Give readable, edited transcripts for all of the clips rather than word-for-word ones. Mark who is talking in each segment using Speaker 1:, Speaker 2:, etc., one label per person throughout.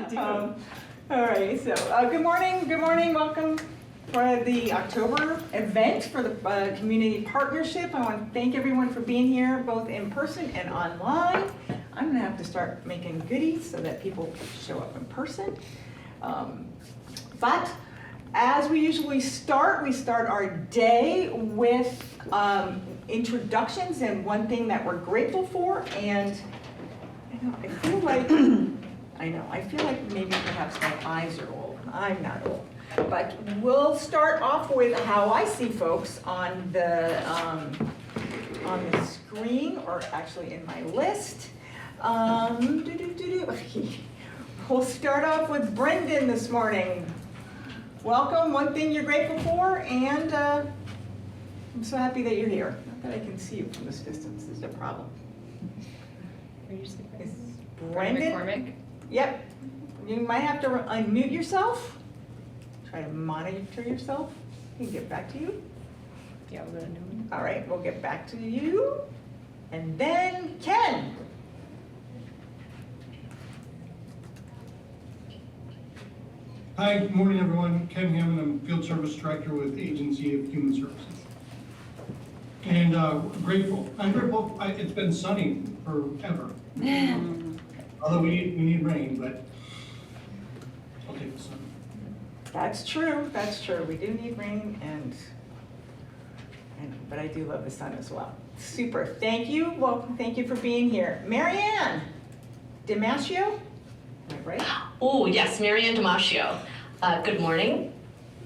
Speaker 1: All right, so good morning, welcome for the October event for the Community Partnership. I want to thank everyone for being here, both in person and online. I'm gonna have to start making goodies so that people show up in person. But as we usually start, we start our day with introductions and one thing that we're grateful for. And I feel like maybe perhaps my eyes are old. I'm not old. But we'll start off with how I see folks on the screen, or actually in my list. We'll start off with Brendan this morning. Welcome, one thing you're grateful for, and I'm so happy that you're here. Not that I can see you from this distance, is a problem. Is Brendan?
Speaker 2: McCormick?
Speaker 1: Yep. You might have to unmute yourself. Try to monitor yourself. We can get back to you.
Speaker 2: Yeah, we're gonna do it.
Speaker 1: All right, we'll get back to you. And then Ken.
Speaker 3: Hi, good morning, everyone. Ken Hammond, I'm Field Service Director with Agency of Human Services. And grateful. I'm grateful. It's been sunny forever. Although we need rain, but I'll take the sun.
Speaker 1: That's true. We do need rain, but I do love the sun as well. Super. Thank you. Well, thank you for being here. Marianne Damasio. Am I right?
Speaker 4: Oh, yes, Marianne Damasio. Good morning.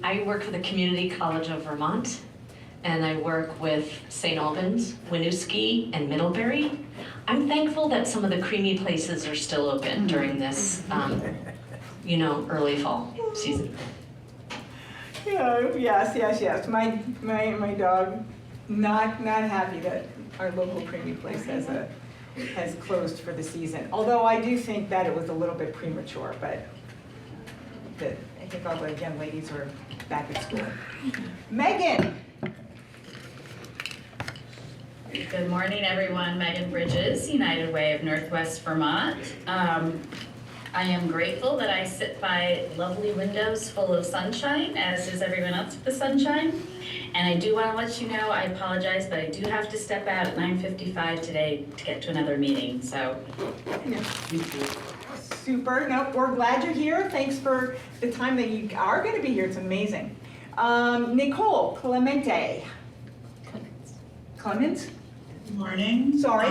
Speaker 4: I work for the Community College of Vermont, and I work with St. Albans, Winooski, and Middlebury. I'm thankful that some of the creamy places are still open during this, early fall season.
Speaker 1: Yeah, yes. My dog, not happy that our local creamy place has closed for the season. Although I do think that it was a little bit premature, but I think all the young ladies are back at school. Megan.
Speaker 5: Good morning, everyone. Megan Bridges, United Way of Northwest Vermont. I am grateful that I sit by lovely windows full of sunshine, as is everyone else with the sunshine. And I do want to let you know, I apologize, but I do have to step out at 9:55 today to get to another meeting, so.
Speaker 1: Super. No, we're glad you're here. Thanks for the time that you are going to be here. It's amazing. Nicole Clemente. Clemens?
Speaker 6: Good morning.
Speaker 1: Sorry.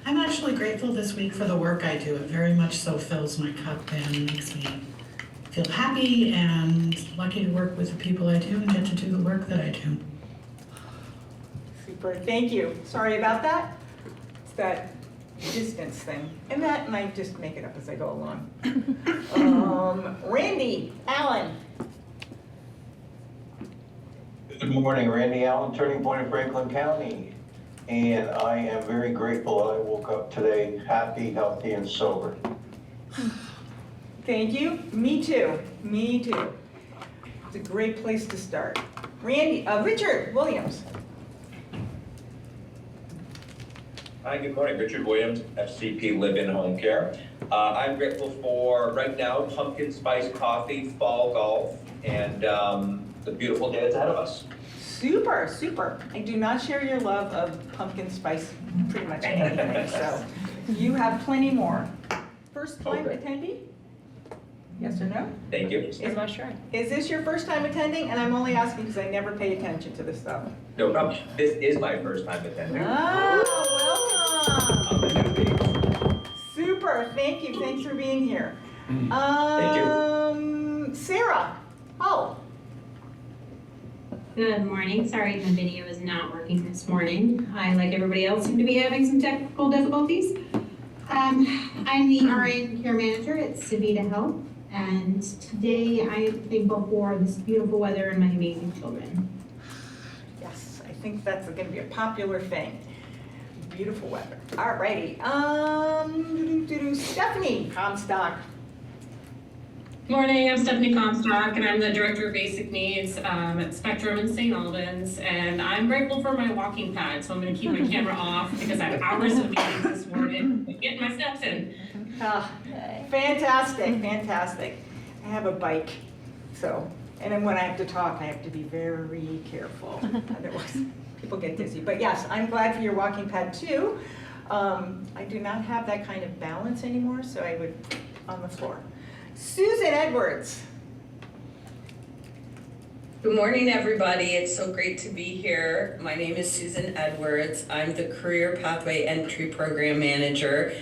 Speaker 6: I'm actually grateful this week for the work I do. It very much so fills my cup and makes me feel happy and lucky to work with the people I do and get to do the work that I do.
Speaker 1: Super. Thank you. Sorry about that. It's that distance thing. And that might just make it up as I go along. Randy Allen.
Speaker 7: Good morning, Randy Allen, Turning Point of Franklin County. And I am very grateful that I woke up today happy, healthy, and sober.
Speaker 1: Thank you. Me too. It's a great place to start. Richard Williams.
Speaker 8: Hi, good morning. Richard Williams, FCP Live-In Home Care. I'm grateful for, right now, pumpkin spice coffee, fall golf, and the beautiful day that's ahead of us.
Speaker 1: Super. I do not share your love of pumpkin spice pretty much anything, so you have plenty more. First time attendee? Yes or no?
Speaker 8: Thank you.
Speaker 2: I'm not sure.
Speaker 1: Is this your first time attending? And I'm only asking because I never pay attention to this stuff.
Speaker 8: No problem. This is my first time attending.
Speaker 1: Oh, welcome.
Speaker 8: I'm the newbie.
Speaker 1: Super, thank you. Thanks for being here.
Speaker 8: Thank you.
Speaker 1: Sarah. Oh.
Speaker 9: Good morning. Sorry the video is not working this morning. I, like everybody else, seem to be having some technical difficulties. I'm the RN care manager at Savita Health, and today I am thankful for this beautiful weather and my amazing children.
Speaker 1: Yes, I think that's going to be a popular thing. Beautiful weather. All righty. Stephanie Comstock.
Speaker 10: Morning, I'm Stephanie Comstock, and I'm the Director of Basic Needs at Spectrum in St. Albans, and I'm grateful for my walking pad, so I'm going to keep my camera off because I have hours of meetings this morning to get my steps in.
Speaker 1: Ah, fantastic, fantastic. I have a bike, so, and then when I have to talk, I have to be very careful. Otherwise, people get dizzy. But yes, I'm glad for your walking pad too. I do not have that kind of balance anymore, so I would on the floor. Susan Edwards.
Speaker 11: Good morning, everybody. It's so great to be here. My name is Susan Edwards. I'm the Career Pathway Entry Program Manager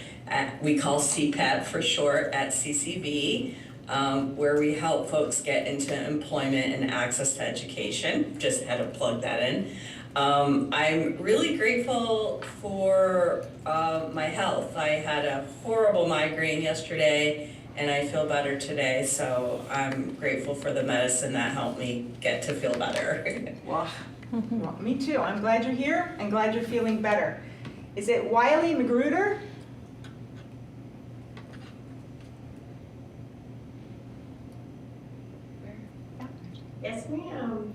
Speaker 11: we call CPET for short at CCV, where we help folks get into employment and access to education. Just had to plug that in. I'm really grateful for my health. I had a horrible migraine yesterday, and I feel better today, so I'm grateful for the medicine that helped me get to feel better.
Speaker 1: Well, me too. I'm glad you're here and glad you're feeling better. Is it Wiley Magruder?
Speaker 12: Yes, ma'am.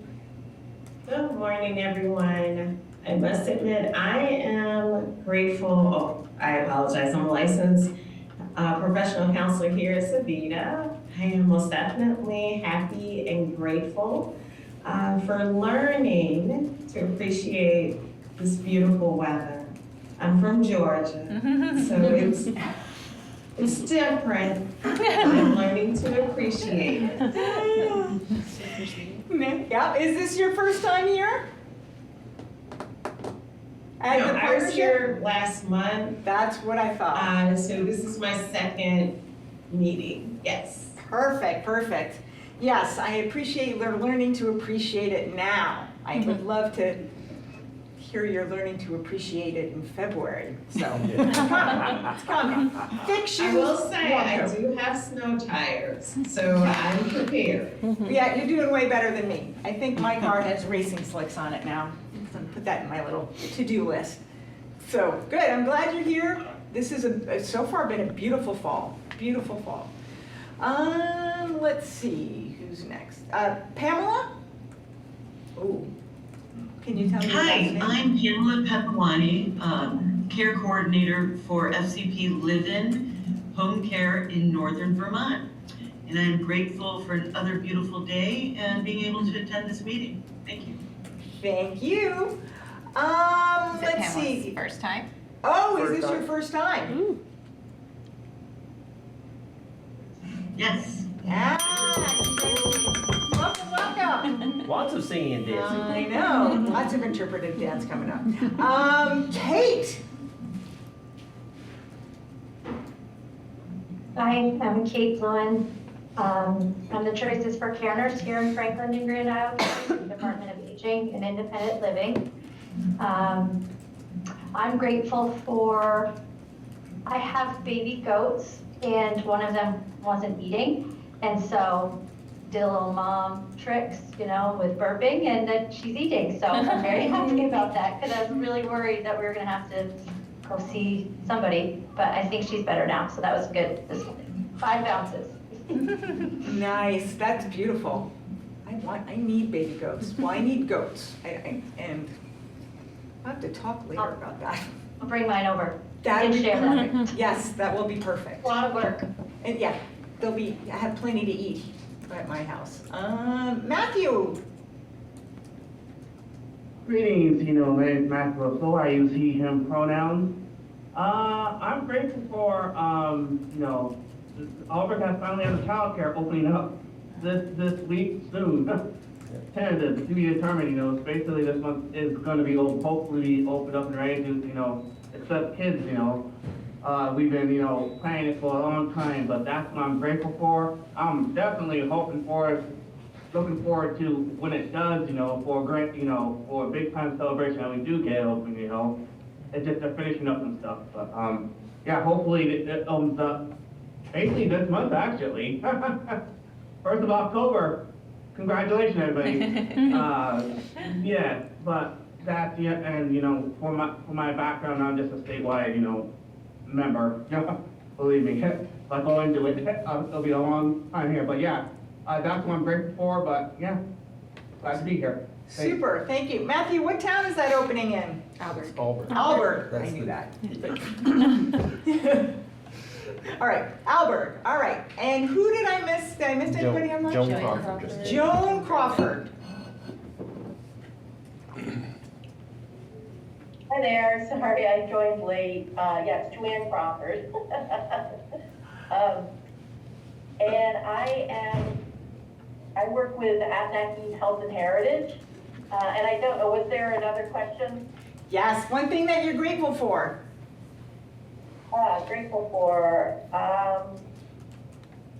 Speaker 12: Good morning, everyone. I must admit, I am grateful. I apologize. I'm a licensed professional counselor here at Savita. I am most definitely happy and grateful for learning to appreciate this beautiful weather. I'm from Georgia, so it's different. I'm learning to appreciate it.
Speaker 1: Yeah, is this your first time here? At the
Speaker 12: No, I was
Speaker 1: partnership?
Speaker 12: here last month.
Speaker 1: That's what I thought.
Speaker 12: So this is my second meeting, yes.
Speaker 1: Perfect, perfect. Yes, I appreciate learning to appreciate it now. I would love to hear you're learning to appreciate it in February, so. It's coming, it's coming. Thick shoes.
Speaker 12: I will say,
Speaker 1: walk
Speaker 12: I
Speaker 1: coat.
Speaker 12: do have snow tires, so I'm prepared.
Speaker 1: Yeah, you're doing way better than me. I think my car has racing slicks on it now. So put that in my little to-do list. So, good, I'm glad you're here. This is so far been a beautiful fall, beautiful fall. Let's see, who's next? Pamela? Oh, can you tell me your last
Speaker 13: Hi,
Speaker 1: name?
Speaker 13: I'm Pamela Pepawani, care coordinator for FCP Live-In Home Care in Northern Vermont. And I'm grateful for another beautiful day and being able to attend this meeting. Thank you.
Speaker 1: Thank you. Let's see.
Speaker 2: First time?
Speaker 1: Oh, is this your first time?
Speaker 13: Yes.
Speaker 1: Welcome, welcome.
Speaker 14: Lots of singing and dancing.
Speaker 1: I know, lots of interpretive dance coming up. Kate.
Speaker 15: Hi, I'm Kate Lewin. I'm the Choices for Care nurse here in Franklin and Grand Isle County, Department of Aging and Independent Living. I'm grateful for, I have baby goats and one of them wasn't eating. And so did a little mom tricks, you know, with burping and that she's eating. So I'm very happy about that because I was really worried that we were gonna have to go see somebody, but I think she's better now. So that was good. This 5 ounces.
Speaker 1: Nice, that's beautiful. I need baby goats. Well, I need goats. And I'll have to talk later about that.
Speaker 15: I'll bring mine over.
Speaker 1: That would be
Speaker 15: share that.
Speaker 1: perfect. Yes, that will be perfect.
Speaker 15: A lot of work.
Speaker 1: And yeah, I have plenty to eat at my house. Matthew.
Speaker 16: Greetings, my name is Matthew Russell. I use he, him pronouns. I'm grateful for, Albert has finally had a childcare opening up this week soon. Tentative, to be determined, basically this month is going to be hopefully opened up and ready to, accept kids, We've been, planning it for a long time, but that's what I'm grateful for. I'm definitely looking forward to when it does, for a great, for a big time celebration that we do get it open, It's just they're finishing up some stuff, but, yeah, hopefully it opens up basically this month, actually. 1st of October. Congratulations, everybody. Yeah, but that's, yeah, and, for my background, I'm just a statewide, member. Believe me, if I go into it, it'll be a long time here, but yeah, that's what I'm grateful for, but yeah, glad to be here. Thanks.
Speaker 1: Super, thank you. Matthew, what town is that opening in? Albert.
Speaker 14: Albert.
Speaker 1: Albert, I
Speaker 14: That's
Speaker 1: knew
Speaker 14: the-
Speaker 1: that. All right, Albert, all right. And who did I miss? Did I miss anybody on lunch?
Speaker 2: Joan Crawford.
Speaker 1: Joan Crawford.
Speaker 14: Hi there, sorry I joined late. Yes, Joanne Crawford. And I work with Abenaki Health and Heritage. And I don't know, was there another question?
Speaker 1: Yes, one thing that you're grateful for.
Speaker 14: Grateful for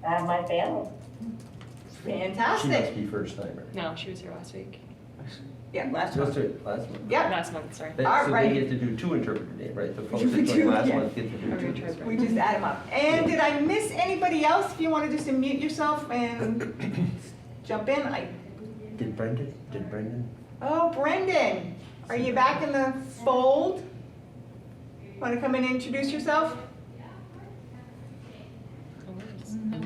Speaker 14: my family.
Speaker 17: She must
Speaker 1: Fantastic.
Speaker 17: be first timer.
Speaker 2: No, she was here last week.
Speaker 1: Yeah, last
Speaker 17: Just
Speaker 1: one.
Speaker 17: last month.
Speaker 1: Yep.
Speaker 2: Last month, sorry.
Speaker 1: All
Speaker 17: So
Speaker 1: right.
Speaker 17: they get to do two interpreter days, right? The folks
Speaker 1: We
Speaker 17: that
Speaker 1: do,
Speaker 17: joined last
Speaker 1: yeah.
Speaker 17: month get to do two.
Speaker 1: We just add them up. And did I miss anybody else? If you want to just unmute yourself and jump in.
Speaker 17: Did Brendan?
Speaker 1: Oh, Brendan, are you back in the fold? Want to come in and introduce yourself?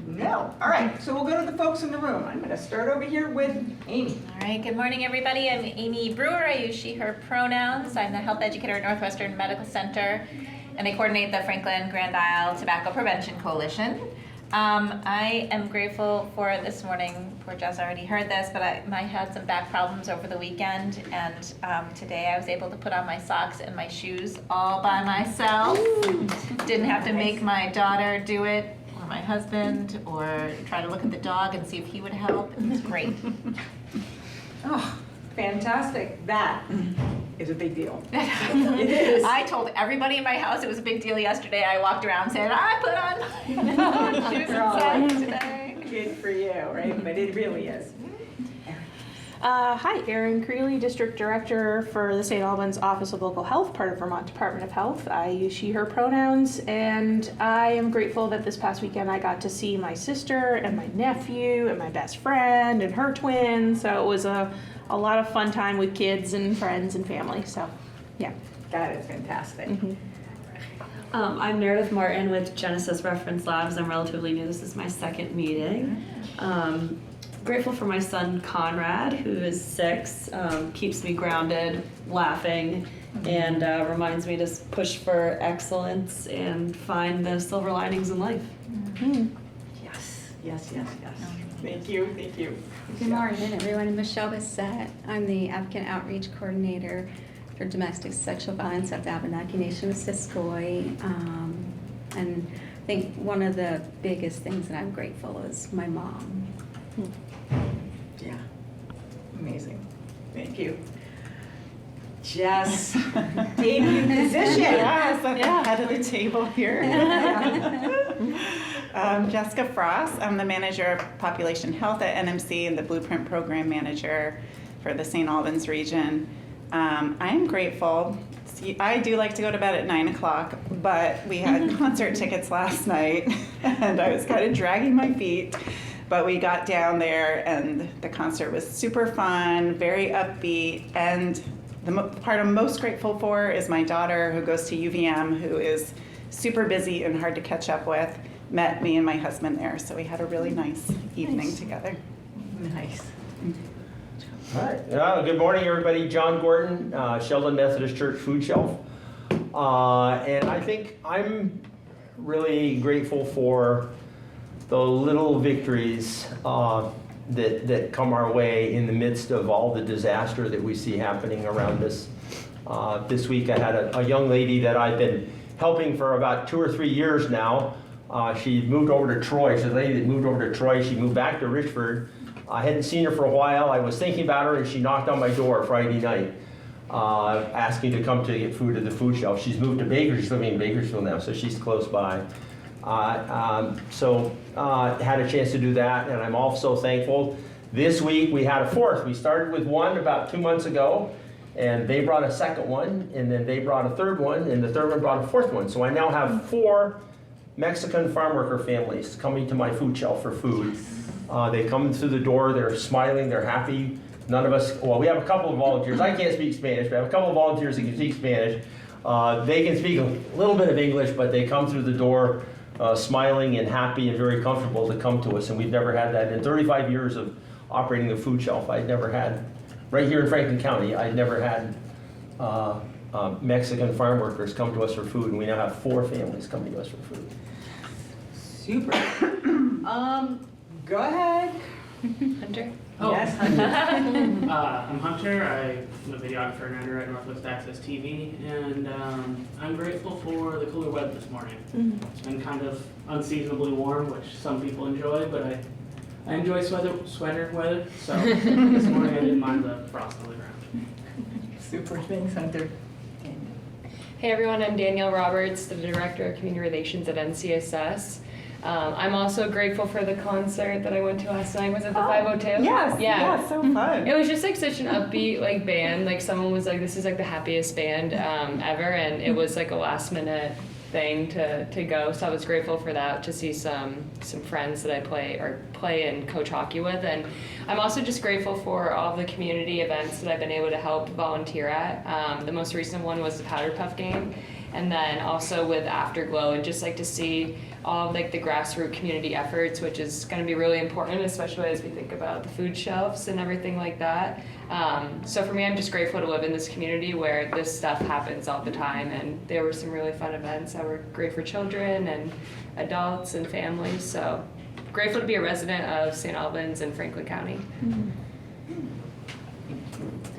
Speaker 1: No. All right, so we'll go to the folks in the room. I'm going to start over here with Amy.
Speaker 18: All right, good morning, everybody. I'm Amy Brewer. I use she, her pronouns. I'm the health educator at Northwestern Medical Center, and I coordinate the Franklin Grand Isle Tobacco Prevention Coalition. I am grateful for this morning. Poor Jess already heard this, but I had some back problems over the weekend, and today I was able to put on my socks and my shoes all by myself. Didn't have to make my daughter do it, or my husband, or try to look at the dog and see if he would help. It was great.
Speaker 1: Oh, fantastic. That is a big deal. It is.
Speaker 18: I told everybody in my house it was a big deal yesterday. I walked around saying, I put on my shoes and socks today.
Speaker 1: Good for you, right? But it really is.
Speaker 19: Hi, Erin Creeley, District Director for the St. Albans Office of Local Health, part of Vermont Department of Health. I use she, her pronouns, and I am grateful that this past weekend I got to see my sister and my nephew and my best friend and her twin. So it was a lot of fun time with kids and friends and family. So, yeah.
Speaker 1: That is fantastic.
Speaker 20: I'm Meredith Martin with Genesis Reference Labs. I'm relatively new. This is my second meeting. Grateful for my son Conrad, who is 6, keeps me grounded, laughing, and reminds me to push for excellence and find the silver linings in life.
Speaker 1: Yes, yes, yes, yes. Thank you, thank you.
Speaker 21: Good morning, everyone. I'm Michelle Bissett. I'm the Applicant Outreach Coordinator for Domestic Sexual Violence at the Abenaki Nation of Siskoy. And I think one of the biggest things that I'm grateful is my mom.
Speaker 1: Yeah, amazing. Thank you. Jess, debut position.
Speaker 22: Yes, at the head of the table here. Jessica Frost. I'm the Manager of Population Health at NMC and the Blueprint Program Manager for the St. Albans region. I am grateful. See, I do like to go to bed at 9 o'clock, but we had concert tickets last night, and I was kind of dragging my feet. But we got down there, and the concert was super fun, very upbeat, and the part I'm most grateful for is my daughter, who goes to UVM, who is super busy and hard to catch up with, met me and my husband there, so we had a really nice evening together.
Speaker 1: Nice.
Speaker 23: All right. Good morning, everybody. John Gordon, Sheldon Methodist Church Food Shelf. And I think I'm really grateful for the little victories that come our way in the midst of all the disaster that we see happening around us. This week I had a young lady that I've been helping for about 2 or 3 years now. She moved over to Troy. She's a lady that moved over to Troy. She moved back to Richford. I hadn't seen her for a while. I was thinking about her, and she knocked on my door Friday night, asking to come to get food at the food shelf. She's moved to Bakersfield. She's living in Bakersfield now, so she's close by. Had a chance to do that, and I'm also thankful. This week we had a fourth. We started with one about 2 months ago, and they brought a second one, and then they brought a third one, and the third one brought a fourth one. So I now have 4 Mexican farm worker families coming to my food shelf for food. They come through the door, they're smiling, they're happy. None of us, well, we have a couple of volunteers. I can't speak Spanish, but I have a couple of volunteers that can speak Spanish. They can speak a little bit of English, but they come through the door smiling and happy and very comfortable to come to us. And we've never had that in 35 years of operating the food shelf. I'd never had, right here in Franklin County, I'd never had Mexican farm workers come to us for food, and we now have 4 families coming to us for food.
Speaker 1: Super. Go ahead.
Speaker 18: Hunter?
Speaker 3: Oh.
Speaker 1: Yes, Hunter.
Speaker 3: I'm Hunter. I'm a videographer and editor at Northwest Access TV, and I'm grateful for the cooler weather this morning. It's been kind of unseasonably warm, which some people enjoy, but I enjoy sweater weather, so this morning I didn't mind the frost on the ground.
Speaker 1: Super, thanks, Hunter.
Speaker 2: Hey everyone, I'm Danielle Roberts, the Director of Community Relations at NCSS. I'm also grateful for the concert that I went to last night. Was it the 502?
Speaker 1: Yes, yeah, so fun.
Speaker 2: It was just like such an upbeat like band. Like someone was like, "This is like the happiest band ever," and it was like a last minute thing to go. So I was grateful for that, to see some friends that I play and coach hockey with, and I'm also just grateful for all of the community events that I've been able to help volunteer at. The most recent one was the Powder Puff game, and then also with Afterglow, and just like to see all of like the grassroots community efforts, which is going to be really important, especially as we think about the food shelves and everything like that. So for me, I'm just grateful to live in this community where this stuff happens all the time, and there were some really fun events that were great for children and adults and families. So grateful to be a resident of St. Albans and Franklin County.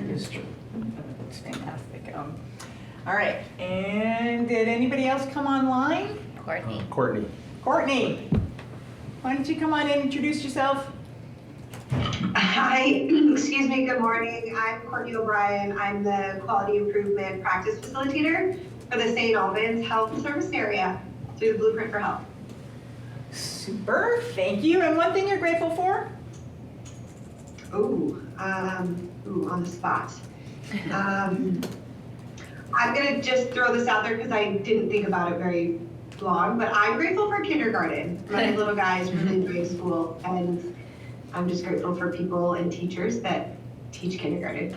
Speaker 1: It is true. It's fantastic. All right, and did anybody else come online?
Speaker 18: Courtney.
Speaker 1: Courtney, why don't you come on in and introduce yourself?
Speaker 4: Hi, excuse me, good morning. I'm Courtney O'Brien. I'm the Quality Improvement Practice Facilitator for the St. Albans Health Service Area through the Blueprint for Health.
Speaker 1: Super, thank you. And one thing you're grateful for?
Speaker 4: On the spot. I'm gonna just throw this out there because I didn't think about it very long, but I'm grateful for kindergarten. My little guys really enjoy school, and I'm just grateful for people and teachers that teach kindergarten.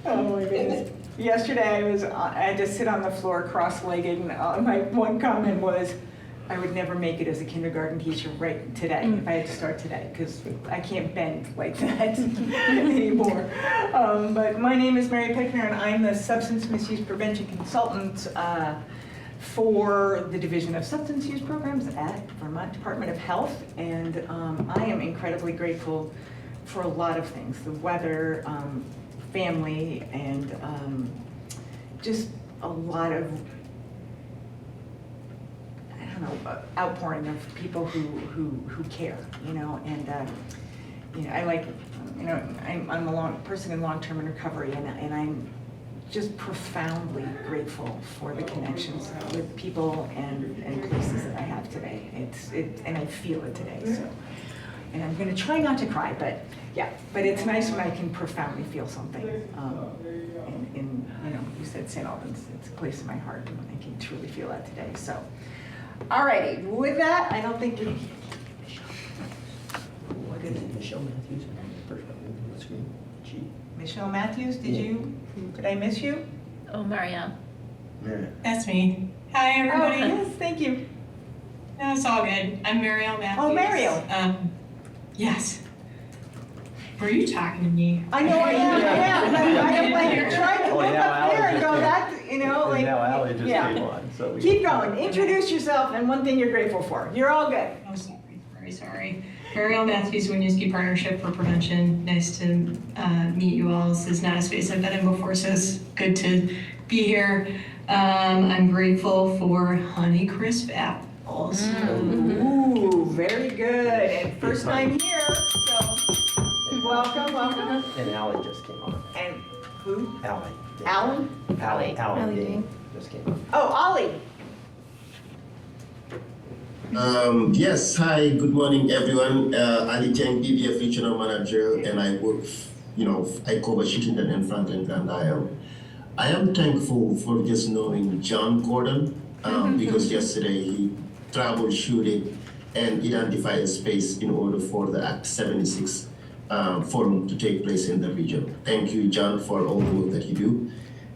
Speaker 1: Oh my goodness. Yesterday I had to sit on the floor cross-legged, and my one comment was, I would never make it as a kindergarten teacher right today, if I had to start today, because I can't bend like that anymore. But my name is Mary Pickner, and I'm the Substance Misuse Prevention Consultant for the Division of Substance Use Programs at Vermont Department of Health. And I am incredibly grateful for a lot of things, the weather, family, and just a lot of outpouring of people who care, and I like, I'm a person in long-term recovery, and I'm just profoundly grateful for the connections with people and places that I have today. And I feel it today. So, and I'm going to try not to cry, but it's nice when I can profoundly feel something. You said St. Albans, it's a place in my heart, and I can truly feel that today. So. Alrighty, with that, I don't think what is it?
Speaker 17: Michelle Matthews on the first one on the screen.
Speaker 1: Michelle Matthews, did I miss you?
Speaker 18: Oh, Marielle.
Speaker 5: That's me. Hi, everybody.
Speaker 1: Oh, yes, thank you.
Speaker 5: No, it's all good. I'm Marielle Matthews.
Speaker 1: Oh, Marielle.
Speaker 5: Yes. Were you talking to me?
Speaker 1: I know I am. I'm like trying to look up there and go, that, like.
Speaker 17: Now Allie just came on, so we.
Speaker 1: Keep going. Introduce yourself and one thing you're grateful for. You're all good.
Speaker 5: Oh, sorry. Marielle Matthews, Winooski Partnership for Prevention. Nice to meet you all. This is not a space I've been in before, so it's good to be here. I'm grateful for Honeycrisp apples.
Speaker 1: Ooh, very good. And first time here, so welcome.
Speaker 17: And Allie just came on.
Speaker 1: And who?
Speaker 17: Allie.
Speaker 1: Alan?
Speaker 17: Allie Dean just came on.
Speaker 1: Oh, Ollie.
Speaker 24: Yes, hi, good morning, everyone. Ali Cheng, PBF Regional Manager, and I work, I cover Chittenden and Franklin Grand Isle. I am thankful for just knowing John Gordon, because yesterday he troubleshooted and identified a space in order for the Act 76 forum to take place in the region. Thank you, John, for all the work that you do,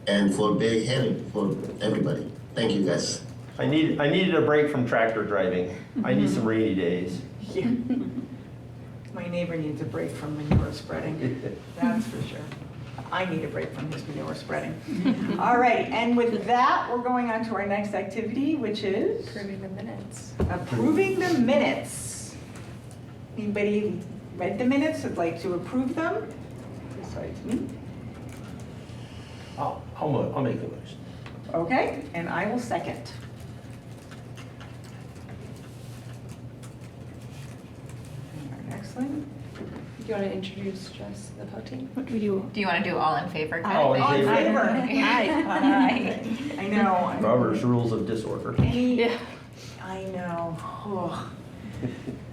Speaker 24: and for being here for everybody. Thank you, guys.
Speaker 23: I needed a break from tractor driving. I need some rainy days.
Speaker 1: Yeah. My neighbor needs a break from manure spreading. That's for sure. I need a break from his manure spreading. All right, and with that, we're going on to our next activity, which is?
Speaker 2: Approving the minutes.
Speaker 1: Approving the minutes. Anybody read the minutes, would like to approve them? Besides me?
Speaker 23: I'll make the motion.
Speaker 1: Okay, and I will second. Excellent.
Speaker 2: Do you want to introduce Jess the voting?
Speaker 19: What do we do?
Speaker 18: Do you want to do all in favor?
Speaker 23: All in favor.
Speaker 1: Aye. I know.
Speaker 23: Robert's Rules of Disorder.
Speaker 1: Yeah. I know. Oh.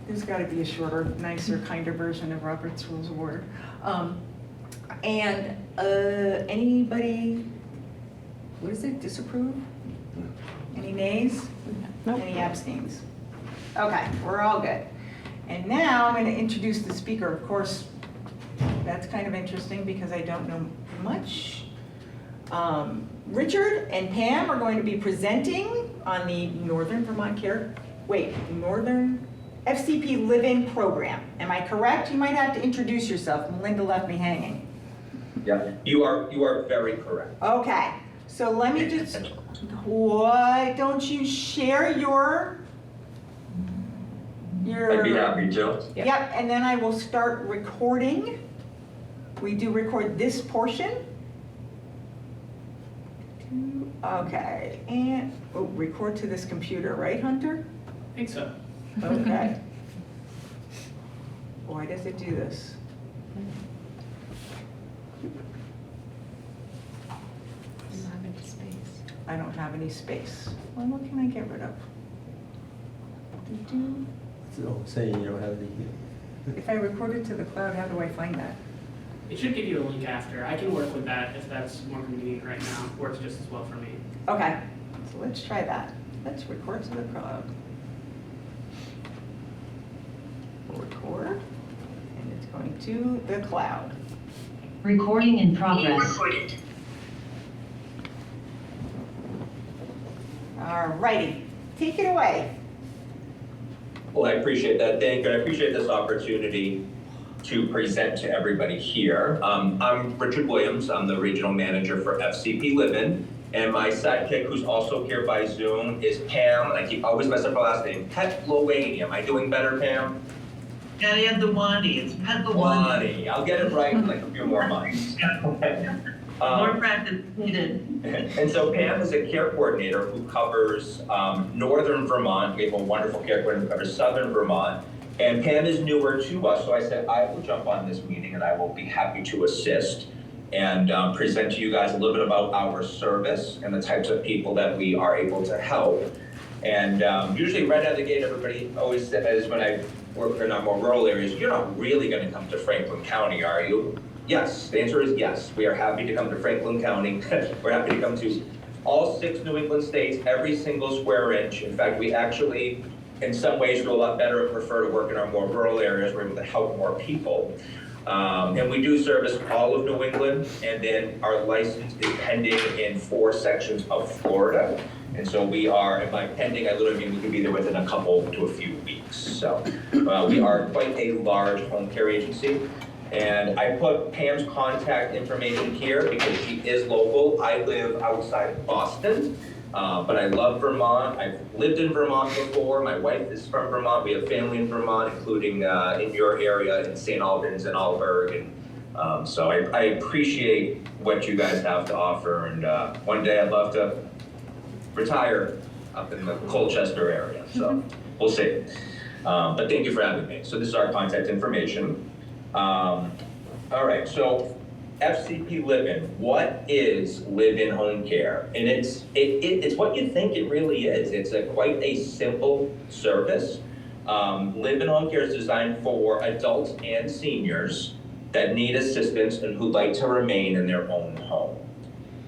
Speaker 1: There's got to be a shorter, nicer, kinder version of Robert's Rules of Order. Anybody, what is it, disapprove? Any nays?
Speaker 19: Nope.
Speaker 1: Any abstains? Okay, we're all good. And now I'm going to introduce the speaker. Of course, that's kind of interesting because I don't know much. Richard and Pam are going to be presenting on the Northern FCP Live-In program. Am I correct? You might have to introduce yourself. Melinda left me hanging.
Speaker 6: Yeah, you are very correct.
Speaker 1: Okay, so let me just, why don't you share your
Speaker 6: I'd be happy to.
Speaker 1: Yep, and then I will start recording. We do record this portion. Okay, and, record to this computer, right, Hunter?
Speaker 3: I think so.
Speaker 1: Okay. Why does it do this? I don't have any space. Well, what can I get rid of?
Speaker 23: So saying you don't have any.
Speaker 1: If I record it to the cloud, how do I find that?
Speaker 3: It should give you a link after. I can work with that if that's more convenient right now. Works just as well for me.
Speaker 1: Okay, so let's try that. Let's record to the cloud. Record, and it's going to the cloud.
Speaker 7: Recording in progress.
Speaker 1: Recorded. All righty, take it away.
Speaker 6: Well, I appreciate that. Thank you. I appreciate this opportunity to present to everybody here. I'm Richard Williams. I'm the regional manager for FCP Live-In. And my sidekick, who's also here by Zoom, is Pam. I always mess up her last name, Petlawani. Am I doing better, Pam?
Speaker 13: Gotta add the Wani, it's Petlawani.
Speaker 6: I'll get it right in like a few more months.
Speaker 13: More practice needed.
Speaker 6: And so Pam is a care coordinator who covers northern Vermont. We have a wonderful care coordinator who covers southern Vermont. And Pam is newer to us, so I said I will jump on this meeting and I will be happy to assist and present to you guys a little bit about our service and the types of people that we are able to help. And usually right out of the gate, everybody always says when I work in our more rural areas, you're not really gonna come to Franklin County, are you? Yes, the answer is yes. We are happy to come to Franklin County. We're happy to come to all 6 New England states, every single square inch. In fact, we actually, in some ways, do a lot better and prefer to work in our more rural areas. We're able to help more people. And we do service all of New England, and then our license is pending in 4 sections of Florida. And so we are, and by pending, I literally mean we could be there within a couple to a few weeks. So we are quite a large home care agency. And I put Pam's contact information here because she is local. I live outside of Boston, but I love Vermont. I've lived in Vermont before. My wife is from Vermont. We have family in Vermont, including in your area in St. Albans and Alberg. And so I appreciate what you guys have to offer. And one day I'd love to retire up in the Colchester area. So we'll see. But thank you for having me. So this is our contact information. All right, so FCP Live-In, what is live-in home care? And it's what you think it really is. It's quite a simple service. Live-in home care is designed for adults and seniors that need assistance and who'd like to remain in their own home.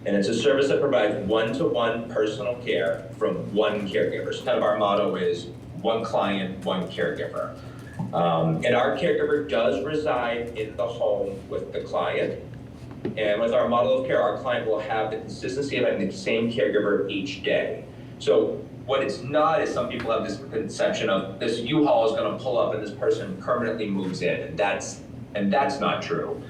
Speaker 6: And it's a service that provides one-to-one personal care from one caregiver. So kind of our motto is one client, one caregiver. And our caregiver does reside in the home with the client. And with our model of care, our client will have the consistency of having the same caregiver each day. So what it's not is some people have this conception of this U-Haul is going to pull up and this person permanently moves in, and that's not true.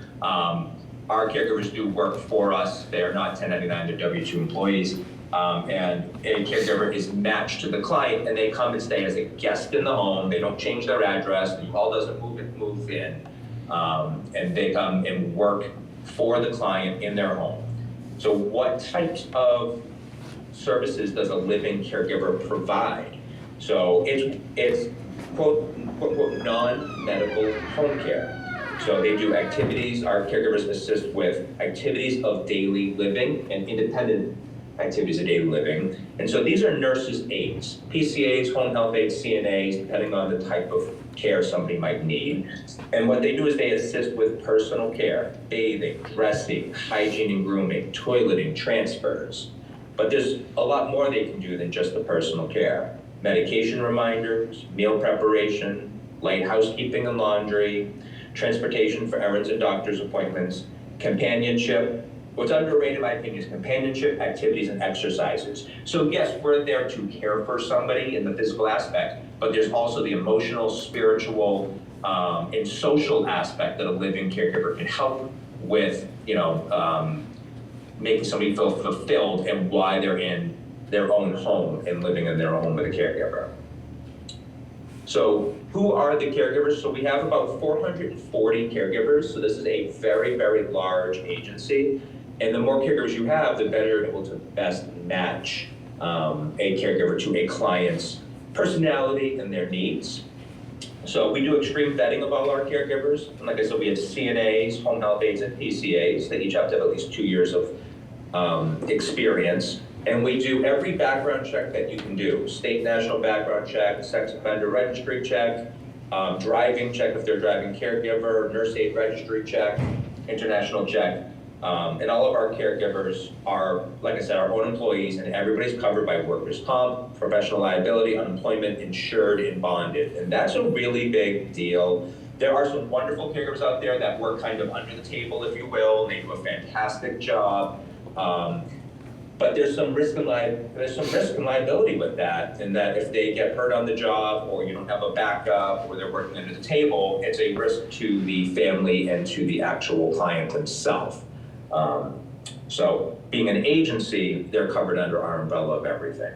Speaker 6: our caregivers do work for us. They are not 1099, they're W-2 employees. And a caregiver is matched to the client, and they come and stay as a guest in the home. They don't change their address. The U-Haul doesn't move in. And they come and work for the client in their home. So what types of services does a live-in caregiver provide? So it's quote unquote non-medical home care. So they do activities, our caregivers assist with activities of daily living and independent activities of daily living. And so these are nurses' aides, PCAs, home health aides, CNAs, depending on the type of care somebody might need. And what they do is they assist with personal care, bathing, dressing, hygiene and grooming, toileting, transfers. But there's a lot more they can do than just the personal care. Medication reminders, meal preparation, light housekeeping and laundry, transportation for errands and doctor's appointments, companionship. What's underrated, in my opinion, is companionship, activities, and exercises. So yes, we're there to care for somebody in the physical aspect, but there's also the emotional, spiritual, and social aspect that a living caregiver can help with, making somebody feel fulfilled and why they're in their own home and living in their own home with a caregiver. So who are the caregivers? So we have about 440 caregivers. So this is a very, very large agency. And the more caregivers you have, the better you're able to best match a caregiver to a client's personality and their needs. So we do extreme vetting of all our caregivers. And like I said, we have CNAs, home health aides, and PCAs. They each have to have at least 2 years of experience. And we do every background check that you can do. State national background check, sex offender registry check, driving check if they're driving caregiver, nurse aid registry check, international check. And all of our caregivers are, like I said, our own employees, and everybody's covered by workers' comp, professional liability, unemployment, insured, and bonded. And that's a really big deal. There are some wonderful caregivers out there that work kind of under the table, if you will. They do a fantastic job. But there's some risk and liability with that, in that if they get hurt on the job, or you don't have a backup, or they're working under the table, it's a risk to the family and to the actual client himself. So being an agency, they're covered under our umbrella of everything.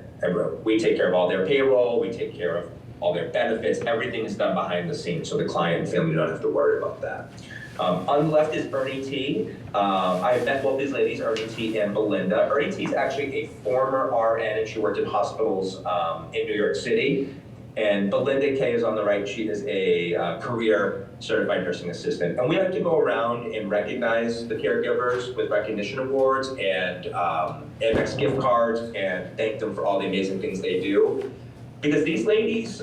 Speaker 6: We take care of all their payroll, we take care of all their benefits, everything is done behind the scenes, so the client and family don't have to worry about that. On the left is Ernie T. I have met both these ladies, Ernie T and Belinda. Ernie T is actually a former RN, and she worked in hospitals in New York City. And Belinda K is on the right. She is a career certified nursing assistant. And we like to go around and recognize the caregivers with recognition awards and Amex gift cards, and thank them for all the amazing things they do. Because these ladies,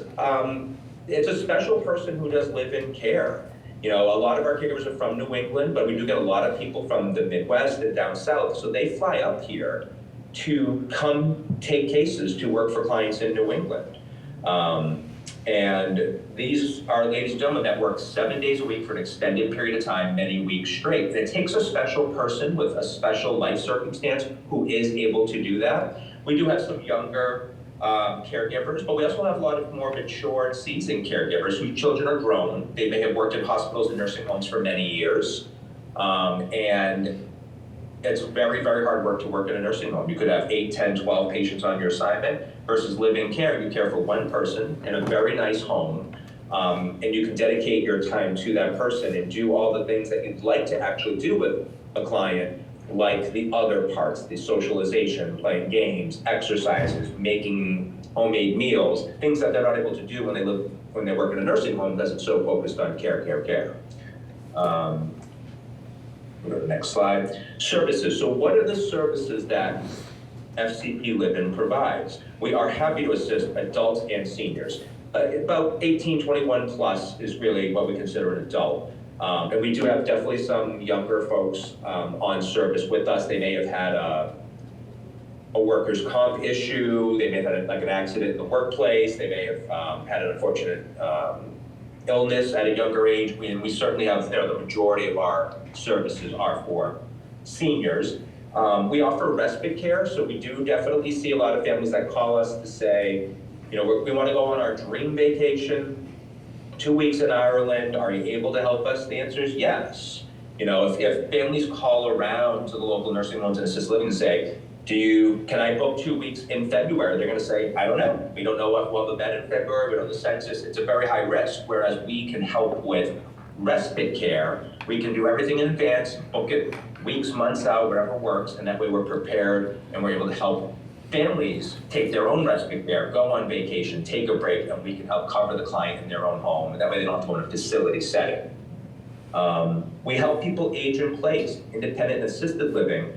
Speaker 6: it's a special person who does live-in care. A lot of our caregivers are from New England, but we do get a lot of people from the Midwest and down south. So they fly up here to come take cases to work for clients in New England. And these are ladies and gentlemen that work 7 days a week for an extended period of time, many weeks straight. And it takes a special person with a special life circumstance who is able to do that. We do have some younger caregivers, but we also have a lot of more mature and seasoned caregivers whose children are grown. They may have worked in hospitals and nursing homes for many years. And it's very, very hard work to work in a nursing home. You could have 8, 10, 12 patients on your assignment versus live-in care. You care for one person in a very nice home, and you can dedicate your time to that person and do all the things that you'd like to actually do with a client, like the other parts, the socialization, playing games, exercises, making homemade meals, things that they're not able to do when they work in a nursing home because it's so focused on care. Go to the next slide. Services. So what are the services that FCP Live-In provides? We are happy to assist adults and seniors. About 18, 21 plus is really what we consider an adult. And we do have definitely some younger folks on service with us. They may have had a workers' comp issue. They may have had an accident in the workplace. They may have had an unfortunate illness at a younger age. And we certainly have, the majority of our services are for seniors. We offer respite care, so we do definitely see a lot of families that call us to say, we want to go on our dream vacation, 2 weeks in Ireland, are you able to help us? The answer is yes. You know, if families call around to the local nursing homes and assisted living and say, can I book 2 weeks in February? They're gonna say, I don't know. We don't know what we'll have a bed in February, we don't know the census. It's a very high risk, whereas we can help with respite care. We can do everything in advance, book it weeks, months out, whatever works, and that way we're prepared and we're able to help families take their own respite care, go on vacation, take a break, and we can help cover the client in their own home. And that way they don't have to go in a facility setting. We help people age in place, independent and assisted living.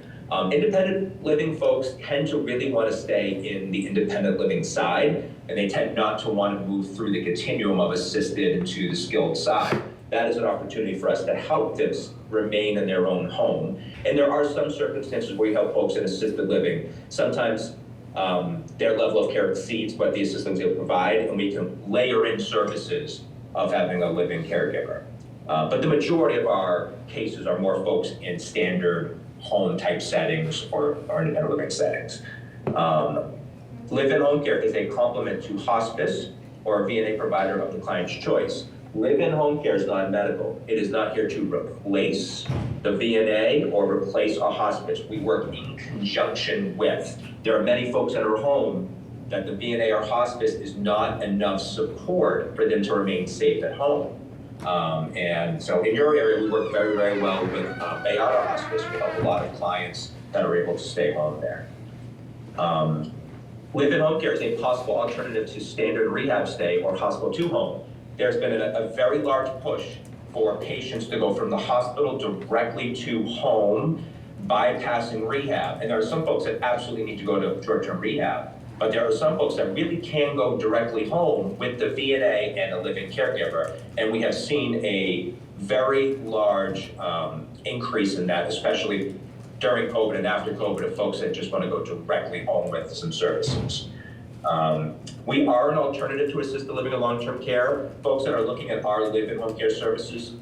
Speaker 6: Independent living folks tend to really want to stay in the independent living side, and they tend not to want to move through the continuum of assisted to the skilled side. That is an opportunity for us to help them remain in their own home. And there are some circumstances where we help folks in assisted living. Sometimes their level of care exceeds what the assisted living is able to provide, and we can layer in services of having a living caregiver. But the majority of our cases are more folks in standard home type settings or independent living settings. Live-in home care is a complement to hospice or a VNA provider of the client's choice. Live-in home care is non-medical. It is not here to replace the VNA or replace a hospice. We work in conjunction with. There are many folks that are home that the VNA or hospice is not enough support for them to remain safe at home. And so in your area, we work very, very well with Bayada Hospice. We help a lot of clients that are able to stay home there. Live-in home care is a possible alternative to standard rehab stay or hospital to home. There's been a very large push for patients to go from the hospital directly to home, bypassing rehab. And there are some folks that absolutely need to go to short-term rehab. But there are some folks that really can go directly home with the VNA and a living caregiver. And we have seen a very large increase in that, especially during COVID and after COVID, of folks that just want to go directly home with some services. We are an alternative to assisted living and long-term care. Folks that are looking at our live-in home care services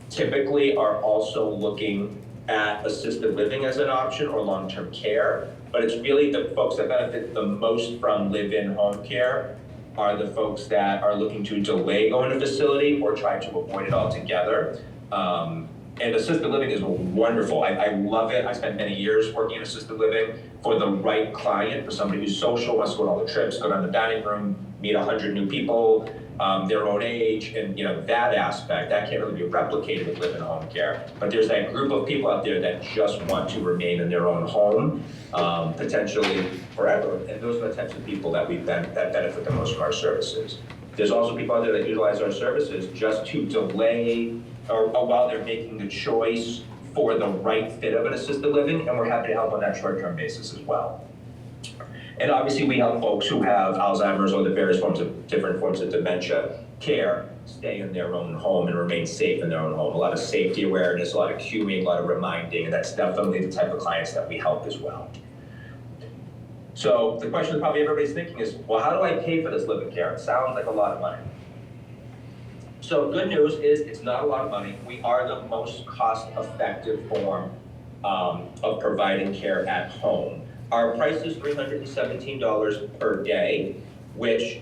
Speaker 6: typically are also looking at assisted living as an option or long-term care. But it's really the folks that benefit the most from live-in home care are the folks that are looking to delay going to facility or try to avoid it altogether. And assisted living is wonderful. I love it. I spent many years working in assisted living for the right client, for somebody who's social, wants to go on all the trips, go down the dining room, meet 100 new people, their own age, and that aspect, that can't really be replicated with live-in home care. But there's that group of people out there that just want to remain in their own home, potentially forever. And those are the types of people that that benefit the most from our services. There's also people out there that utilize our services just to delay or while they're making the choice for the right fit of an assisted living, and we're happy to help on that short-term basis as well. And obviously we help folks who have Alzheimer's or the various different forms of dementia care stay in their own home and remain safe in their own home. A lot of safety awareness, a lot of cueing, a lot of reminding, and that's definitely the type of clients that we help as well. So the question that probably everybody's thinking is, well, how do I pay for this living care? It sounds like a lot of money. So good news is it's not a lot of money. We are the most cost-effective form of providing care at home. Our price is $317 per day, which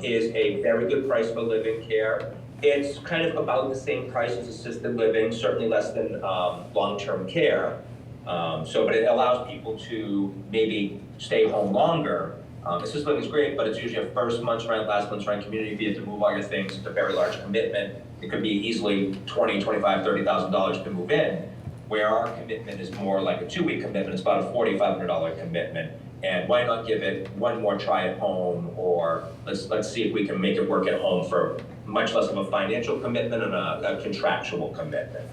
Speaker 6: is a very good price for living care. It's kind of about the same price as assisted living, certainly less than long-term care. But it allows people to maybe stay home longer. Assisted living is great, but it's usually a first month's rent, last month's rent, community fee, to move all your things. It's a very large commitment. It could be easily $20,000, $25,000, $30,000 to move in, where our commitment is more like a 2-week commitment. It's about a $4,500 commitment. And why not give it one more try at home, or let's see if we can make it work at home for much less of a financial commitment and a contractual commitment.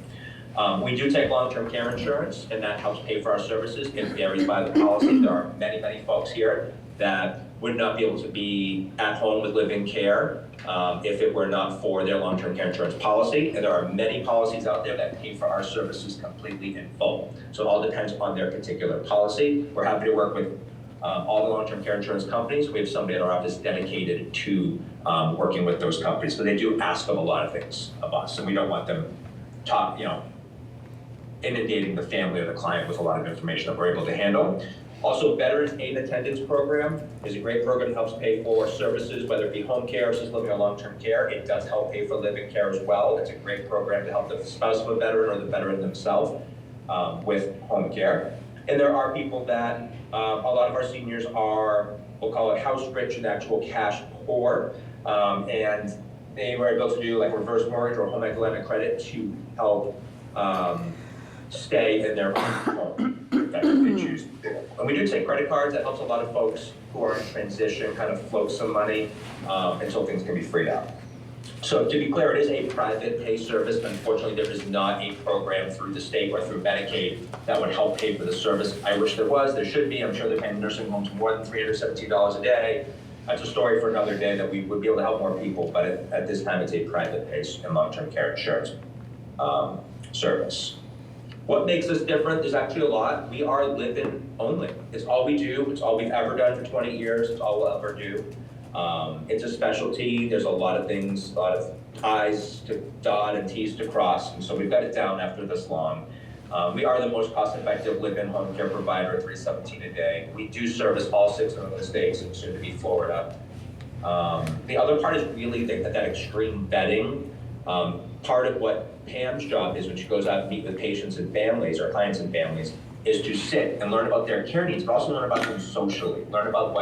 Speaker 6: We do take long-term care insurance, and that helps pay for our services. It varies by the policy. There are many, many folks here that would not be able to be at home with living care if it were not for their long-term care insurance policy. And there are many policies out there that pay for our services completely in full. So it all depends on their particular policy. We're happy to work with all the long-term care insurance companies. We have somebody in our office dedicated to working with those companies. So they do ask of a lot of things of us, and we don't want them inundating the family or the client with a lot of information that we're able to handle. Also, Veterans Aid Attendance Program is a great program that helps pay for services, whether it be home care, assisted living, or long-term care. It does help pay for living care as well. It's a great program to help the spouse of a veteran or the veteran themselves with home care. And there are people that, a lot of our seniors are, we'll call it house rich and actual cash poor. And they were able to do like reverse mortgage or home equity line of credit to help stay in their home if that's what they choose to do. And we do take credit cards. That helps a lot of folks who are in transition kind of float some money until things can be freed up. So to be clear, it is a private pay service, but unfortunately there is not a program through the state or through Medicaid that would help pay for the service. I wish there was, there should be. I'm sure they're paying nursing homes more than $317 a day. That's a story for another day that we would be able to help more people, but at this time it's a private pay and long-term care insurance service. What makes us different? There's actually a lot. We are live-in only. It's all we do. It's all we've ever done for 20 years. It's all we'll ever do. It's a specialty. There's a lot of things, a lot of I's to dot and T's to cross, and so we've got it down after this long. We are the most cost-effective live-in home care provider at $317 a day. We do service all 6 of the states and soon to be Florida. The other part is really that extreme vetting. Part of what Pam's job is when she goes out and meet with patients and families or clients and families is to sit and learn about their care needs, but also learn about them socially. Learn about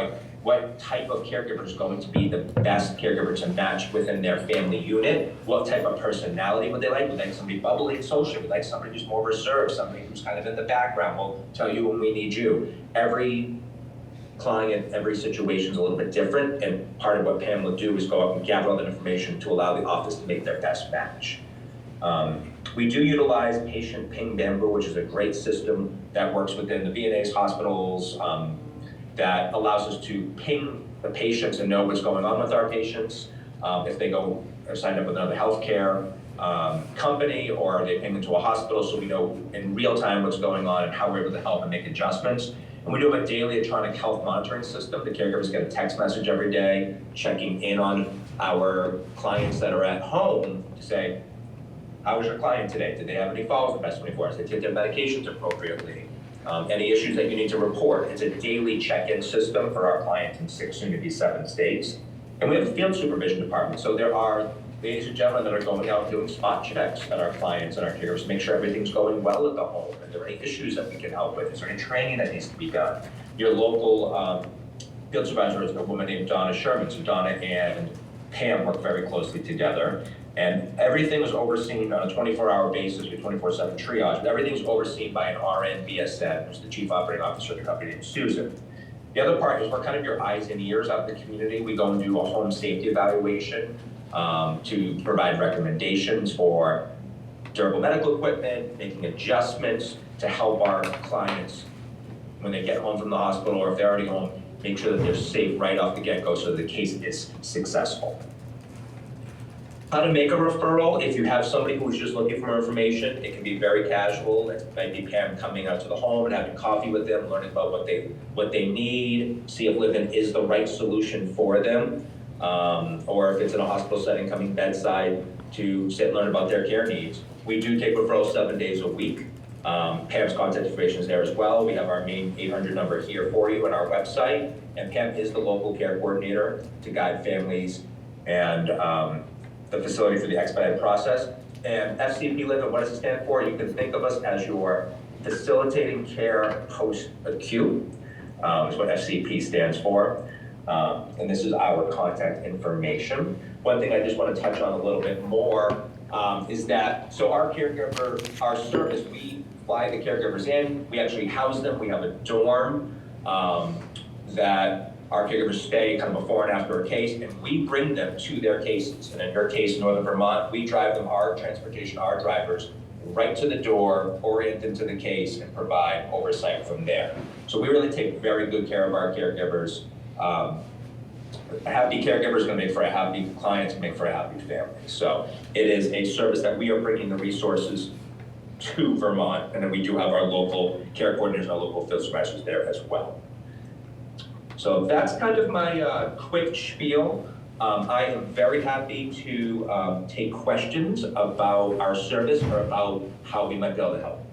Speaker 6: what type of caregiver is going to be the best caregiver to match within their family unit. What type of personality would they like? Would they like somebody bubbly and social? Would they like somebody who's more reserved? Somebody who's kind of in the background? We'll tell you when we need you. Every client, every situation is a little bit different, and part of what Pam will do is go out and gather all that information to allow the office to make their best match. We do utilize Patient Ping Bamboo, which is a great system that works within the VNAs, hospitals, that allows us to ping the patients and know what's going on with our patients. If they go or sign up with another healthcare company, or they ping into a hospital, so we know in real time what's going on and how we're able to help and make adjustments. And we do have a daily electronic health monitoring system. The caregivers get a text message every day checking in on our clients that are at home to say, how was your client today? Did they have any falls in the past 24 hours? Did they take their medications appropriately? Any issues that you need to report? It's a daily check-in system for our clients in 6, soon to be 7 states. And we have a field supervision department. So there are ladies and gentlemen that are going out doing spot checks at our clients and our caregivers to make sure everything's going well at the home. Are there any issues that we can help with? Is there any training that needs to be done? Your local field supervisor is a woman named Donna Sherman. So Donna and Pam work very closely together. And everything is overseen on a 24-hour basis with 24/7 triage. But everything's overseen by an RN BSN, who's the chief operating officer of the company named Susan. The other part is we're kind of your eyes and ears out in the community. We go and do a home safety evaluation to provide recommendations for durable medical equipment, making adjustments to help our clients when they get home from the hospital, or if they're already home, make sure that they're safe right off the get-go so the case is successful. How to make a referral. If you have somebody who's just looking for more information, it can be very casual. It might be Pam coming out to the home and having coffee with them, learning about what they need, see if live-in is the right solution for them. Or if it's in a hospital setting, coming bedside to sit and learn about their care needs. We do take referrals 7 days a week. Pam's contact information is there as well. We have our main 800 number here for you on our website. And Pam is the local care coordinator to guide families and the facility through the expedited process. And FCP Live-In, what does it stand for? You can think of us as your facilitating care post-acute, is what FCP stands for. And this is our contact information. One thing I just want to touch on a little bit more is that, so our service, we fly the caregivers in, we actually house them, we have a dorm that our caregivers stay kind of before and after a case, and we bring them to their cases. And in your case, Northern Vermont, we drive them, our transportation, our drivers, right to the door, orient them to the case, and provide oversight from there. So we really take very good care of our caregivers. A happy caregiver is going to make for a happy client, to make for a happy family. So it is a service that we are bringing the resources to Vermont, and then we do have our local care coordinators and our local field supervisors there as well. So that's kind of my quick spiel. I am very happy to take questions about our service or about how we might be able to help.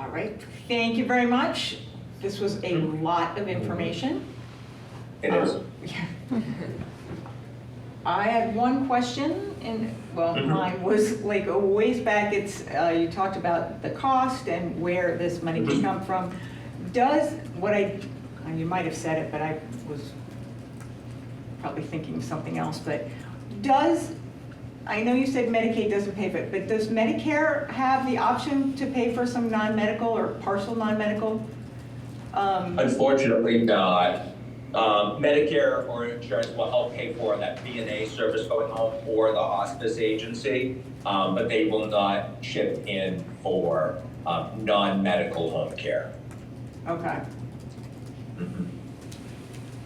Speaker 1: All right, thank you very much. This was a lot of information.
Speaker 6: It is.
Speaker 1: I had one question, and well,
Speaker 6: Mhm.
Speaker 1: mine was like a ways back. It's you talked about the cost and where this money can come from. Does what you might have said it, but I was probably thinking of something else. But I know you said Medicaid doesn't pay for it, but does Medicare have the option to pay for some non-medical or partial non-medical?
Speaker 6: Unfortunately not. Medicare or insurance will help pay for that B&A service going home or the hospice agency, but they will not chip in for non-medical home care.
Speaker 1: Okay.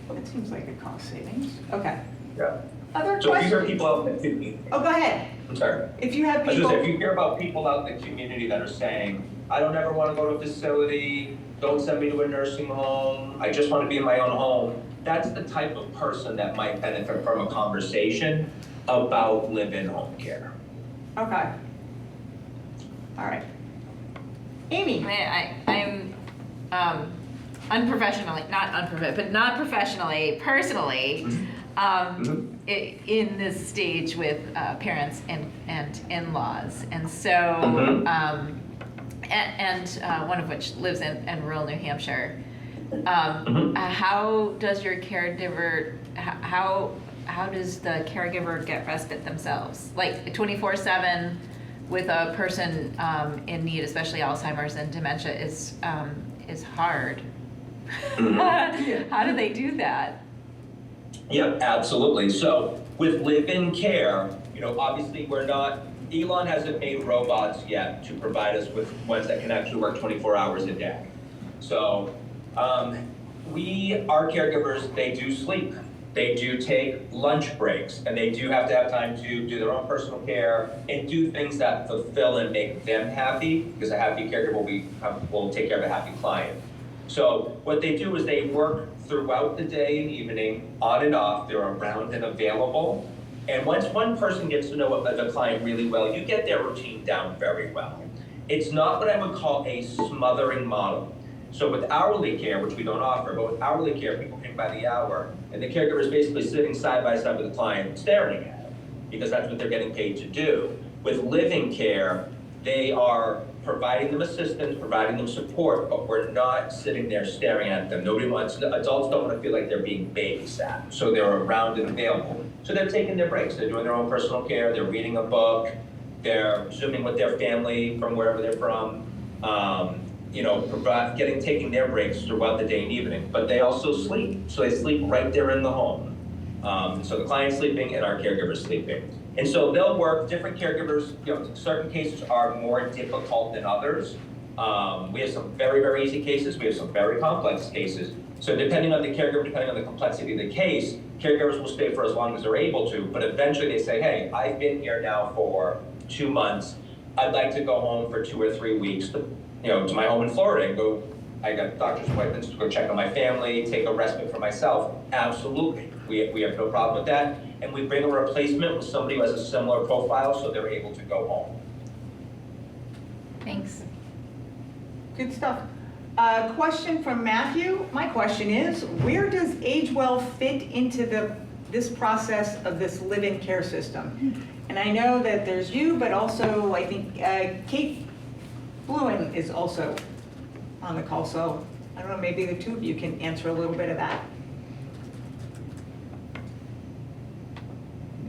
Speaker 1: That seems like a cost savings. Okay.
Speaker 6: Yeah.
Speaker 1: Other
Speaker 6: So if you hear
Speaker 1: questions?
Speaker 6: people out in the community,
Speaker 1: Oh, go ahead.
Speaker 6: I'm sorry.
Speaker 1: If you have
Speaker 6: I was
Speaker 1: people.
Speaker 6: just saying, if you hear about people out in the community that are saying, I don't ever want to go to a facility, don't send me to a nursing home, I just want to be in my own home, that's the type of person that might benefit from a conversation about live-in home care.
Speaker 1: Okay. All right. Amy.
Speaker 18: I'm not professionally, personally, in this stage with parents and in-laws. And so, one of which lives in rural New Hampshire. How does your caregiver, how does the caregiver get respite themselves? Like 24/7 with a person in need, especially Alzheimer's and dementia, is hard. How do they do that?
Speaker 6: Yep, absolutely. So with live-in care, obviously Elon hasn't made robots yet to provide us with ones that can actually work 24 hours a day. So our caregivers, they do sleep. They do take lunch breaks, and they do have to have time to do their own personal care and do things that fulfill and make them happy, because a happy caregiver will take care of a happy client. So what they do is they work throughout the day and evening, on and off. They're around and available. And once one person gets to know the client really well, you get their routine down very well. It's not what I would call a smothering model. So with hourly care, which we don't offer, but with hourly care, people pay by the hour, and the caregiver is basically sitting side by side with the client, staring at him, because that's what they're getting paid to do. With living care, they are providing them assistance, providing them support, but we're not sitting there staring at them. Adults don't want to feel like they're being babysat, so they're around and available. So they're taking their breaks, they're doing their own personal care, they're reading a book, they're Zooming with their family from wherever they're from, taking their breaks throughout the day and evening. But they also sleep, so they sleep right there in the home. So the client's sleeping and our caregiver's sleeping. And so they'll work, different caregivers, certain cases are more difficult than others. We have some very, very easy cases, we have some very complex cases. So depending on the caregiver, depending on the complexity of the case, caregivers will stay for as long as they're able to, but eventually they say, hey, I've been here now for 2 months, I'd like to go home for 2 or 3 weeks to my home in Florida and I got doctor's appointments to go check on my family, take a respite for myself. Absolutely, we have no problem with that. And we bring a replacement with somebody who has a similar profile so they're able to go home.
Speaker 18: Thanks.
Speaker 1: Good stuff. Question from Matthew. My question is, where does AgeWell fit into this process of this live-in care system? And I know that there's you, but also I think Kate Bluen is also on the call, so I don't know, maybe the two of you can answer a little bit of that.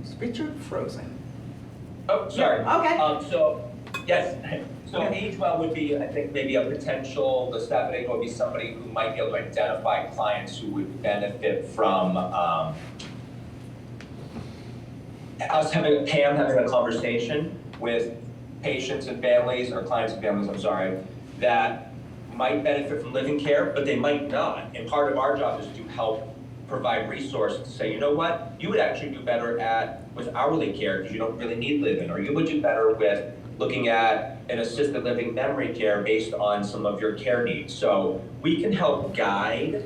Speaker 1: Is Richard frozen?
Speaker 6: Oh, sorry.
Speaker 1: Okay.
Speaker 6: Yes. So AgeWell would be, I think, maybe a potential, the staff at AgeWell would be somebody who might be able to identify clients who would benefit from Pam having a conversation with patients and families, or clients and families, that might benefit from living care, but they might not. And part of our job is to help provide resources to say, you know what, you would actually do better with hourly care because you don't really need live-in, or you would do better with looking at an assisted living memory care based on some of your care needs. So we can help guide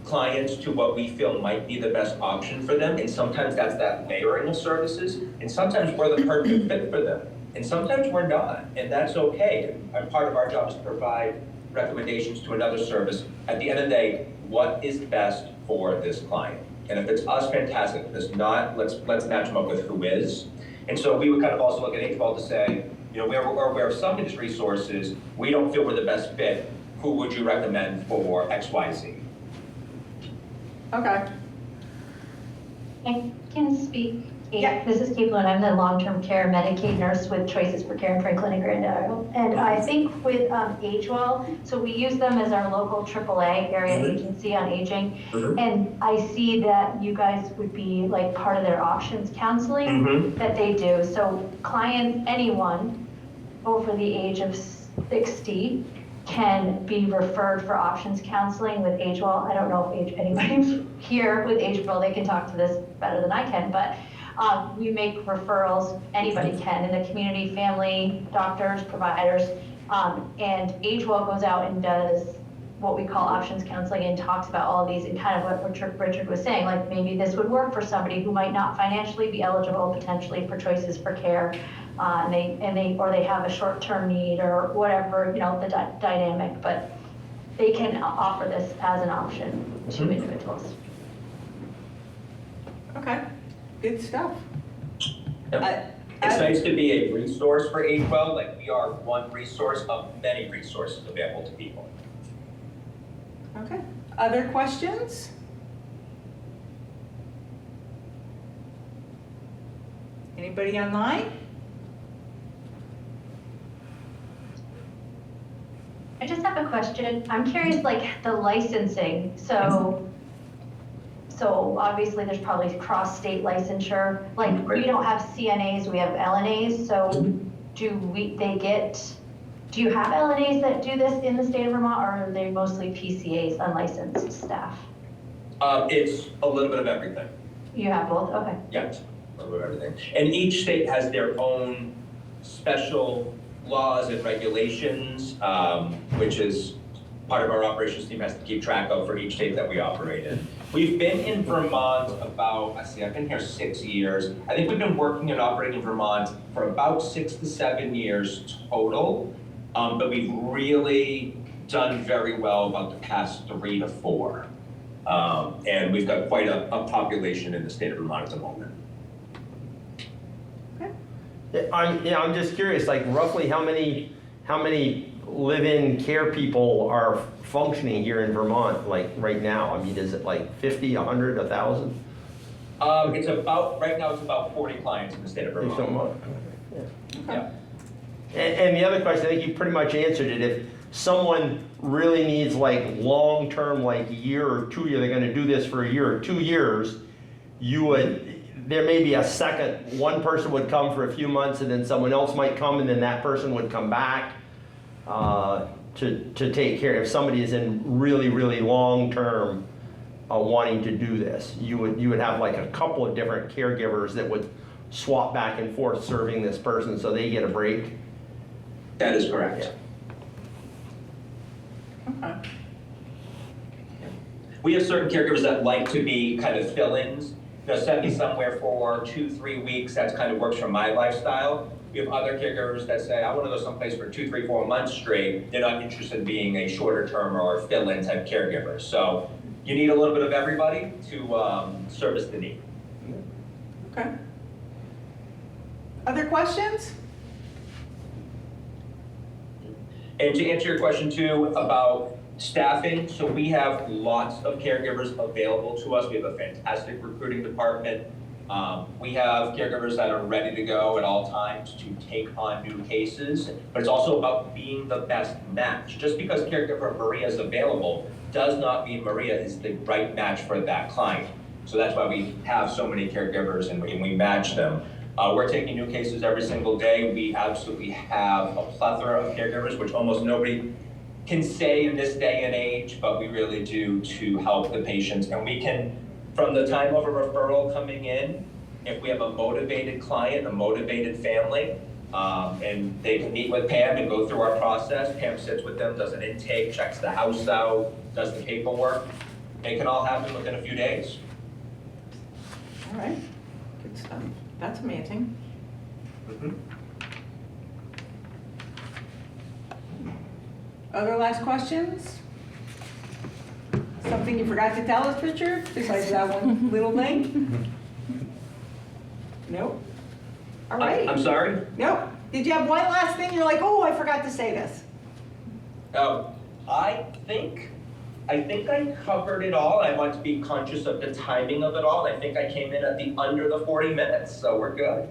Speaker 6: clients to what we feel might be the best option for them, and sometimes that's that layering of services, and sometimes we're the perfect fit for them. And sometimes we're not, and that's okay. And part of our job is to provide recommendations to another service. At the end of the day, what is best for this client? And if it's us, fantastic. If it's not, let's match them up with who is. And so we would kind of also look at H12 to say, you know, we're aware of some of these resources, we don't feel we're the best fit. Who would you recommend for XYZ?
Speaker 1: Okay.
Speaker 15: I can speak.
Speaker 1: Yeah.
Speaker 15: This is Kate Bloom. I'm the long-term care Medicaid nurse with Choices for Care in Franklin and Grand Isle. And I think with AgeWell, so we use them as our local AAA area agency on aging. And I see that you guys would be like part of their options counseling that they do. So clients, anyone over the age of 60 can be referred for options counseling with AgeWell. I don't know if anybody here with AgeWell, they can talk to this better than I can, but we make referrals, anybody can, in the community, family, doctors, providers, and AgeWell goes out and does what we call options counseling and talks about all of these and kind of what Richard was saying, like maybe this would work for somebody who might not financially be eligible potentially for Choices for Care, or they have a short-term need or whatever, you know, the dynamic, but they can offer this as an option to individuals.
Speaker 1: Okay, good stuff.
Speaker 6: It's nice to be a resource for AgeWell. Like, we are one resource of many resources available to people.
Speaker 1: Okay, other questions? Anybody online?
Speaker 15: I just have a question. I'm curious, like the licensing. So obviously there's probably cross-state licensure. Like we don't have CNAs, we have LNAs. So do you have LNAs that do this in the state of Vermont, or are they mostly PCAs, unlicensed staff?
Speaker 6: It's a little bit of everything.
Speaker 15: You have both? Okay.
Speaker 6: Yeah, a little bit of everything. And each state has their own special laws and regulations, which is part of our operations team has to keep track of for each state that we operate in. We've been in Vermont I've been here 6 years. I think we've been working and operating in Vermont for about 6 to 7 years total, but we've really done very well about the past 3 to 4. And we've got quite a population in the state of Vermont at the moment.
Speaker 23: I'm just curious, like roughly how many live-in care people are functioning here in Vermont, like right now? I mean, is it like 50, 100, 1,000?
Speaker 6: Right now it's about 40 clients in the state of Vermont.
Speaker 23: Yeah. And the other question, I think you pretty much answered it. If someone really needs like long-term, like a year or 2 years, they're gonna do this for a year or 2 years, there may be a second, one person would come for a few months and then someone else might come and then that person would come back to take care. If somebody is in really, really long-term wanting to do this, you would have like a couple of different caregivers that would swap back and forth serving this person so they get a break.
Speaker 6: That is correct.
Speaker 1: Okay.
Speaker 6: We have certain caregivers that like to be kind of fill-ins. They'll send me somewhere for 2-3 weeks. That kind of works for my lifestyle. We have other caregivers that say, I want to go someplace for 2, 3, 4 months straight. They're not interested in being a shorter term or fill-in type caregiver. So you need a little bit of everybody to service the need.
Speaker 1: Okay. Other questions?
Speaker 6: And to answer your question too about staffing, so we have lots of caregivers available to us. We have a fantastic recruiting department. We have caregivers that are ready to go at all times to take on new cases, but it's also about being the best match. Just because caregiver Maria is available does not mean Maria is the right match for that client. So that's why we have so many caregivers and we match them. We're taking new cases every single day. We absolutely have a plethora of caregivers, which almost nobody can say in this day and age, but we really do to help the patients. And we can, from the time of a referral coming in, if we have a motivated client, a motivated family, and they can meet with Pam and go through our process. Pam sits with them, does an intake, checks the house out, does the paperwork. It can all happen within a few days.
Speaker 1: All right, good stuff. That's amazing. Other last questions? Something you forgot to tell us, Richard, besides that one little thing? Nope. All right.
Speaker 6: I'm sorry?
Speaker 1: Nope. Did you have one last thing? You're like, oh, I forgot to say this.
Speaker 6: I think I covered it all. I want to be conscious of the timing of it all. I think I came in at the under the 40 minutes, so we're good.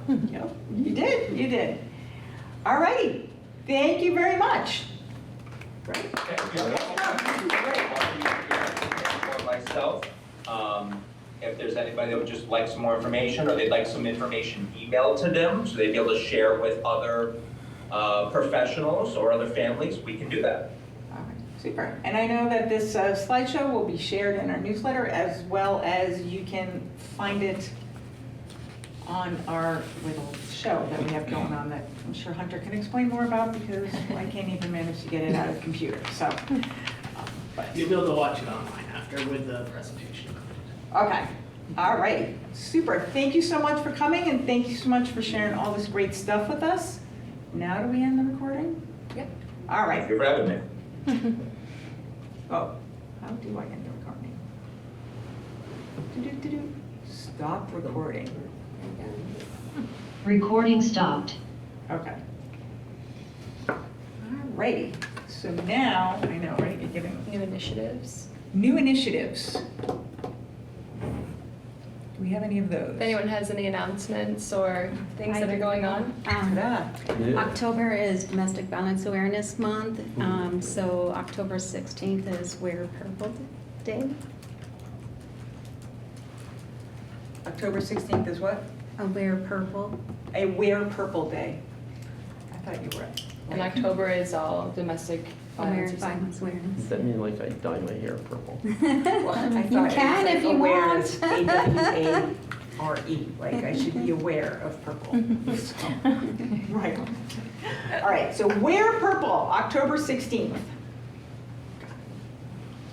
Speaker 1: Yep, you did. All right. Thank you very much. Great.
Speaker 6: For myself, if there's anybody that would just like some more information or they'd like some information emailed to them so they'd be able to share with other professionals or other families, we can do that.
Speaker 1: All right, super. And I know that this slideshow will be shared in our newsletter as well as you can find it on our little show that we have going on that I'm sure Hunter can explain more about because I can't even manage to get it out of the computer, so.
Speaker 3: You'll be able to watch it online after with the presentation.
Speaker 1: Okay, all right, super. Thank you so much for coming and thank you so much for sharing all this great stuff with us. Now do we end the recording?
Speaker 2: Yep.
Speaker 1: All right.
Speaker 6: Thank you for having me.
Speaker 1: Oh, how do I end the recording? Do-do-do-do. Stop recording.
Speaker 7: Recording stopped.
Speaker 1: Okay. All righty. So now, I know, right? You're giving
Speaker 2: New initiatives.
Speaker 1: new initiatives. Do we have any of those?
Speaker 2: If anyone has any announcements or things that are going on.
Speaker 1: Ta-da.
Speaker 21: October is Domestic Violence Awareness Month, so October 16th is Wear Purple Day.
Speaker 1: October 16th is what?
Speaker 21: Wear Purple.
Speaker 1: A Wear Purple Day. I thought you were.
Speaker 2: And October is all domestic violence.
Speaker 21: Violence awareness.
Speaker 17: Does that mean like I dye my hair purple?
Speaker 1: Well, I
Speaker 21: You
Speaker 1: thought
Speaker 21: can if you
Speaker 1: aware
Speaker 21: want.
Speaker 1: is A-W-A-R-E, like I should be aware of purple. So, right. All right, so Wear Purple, October 16th.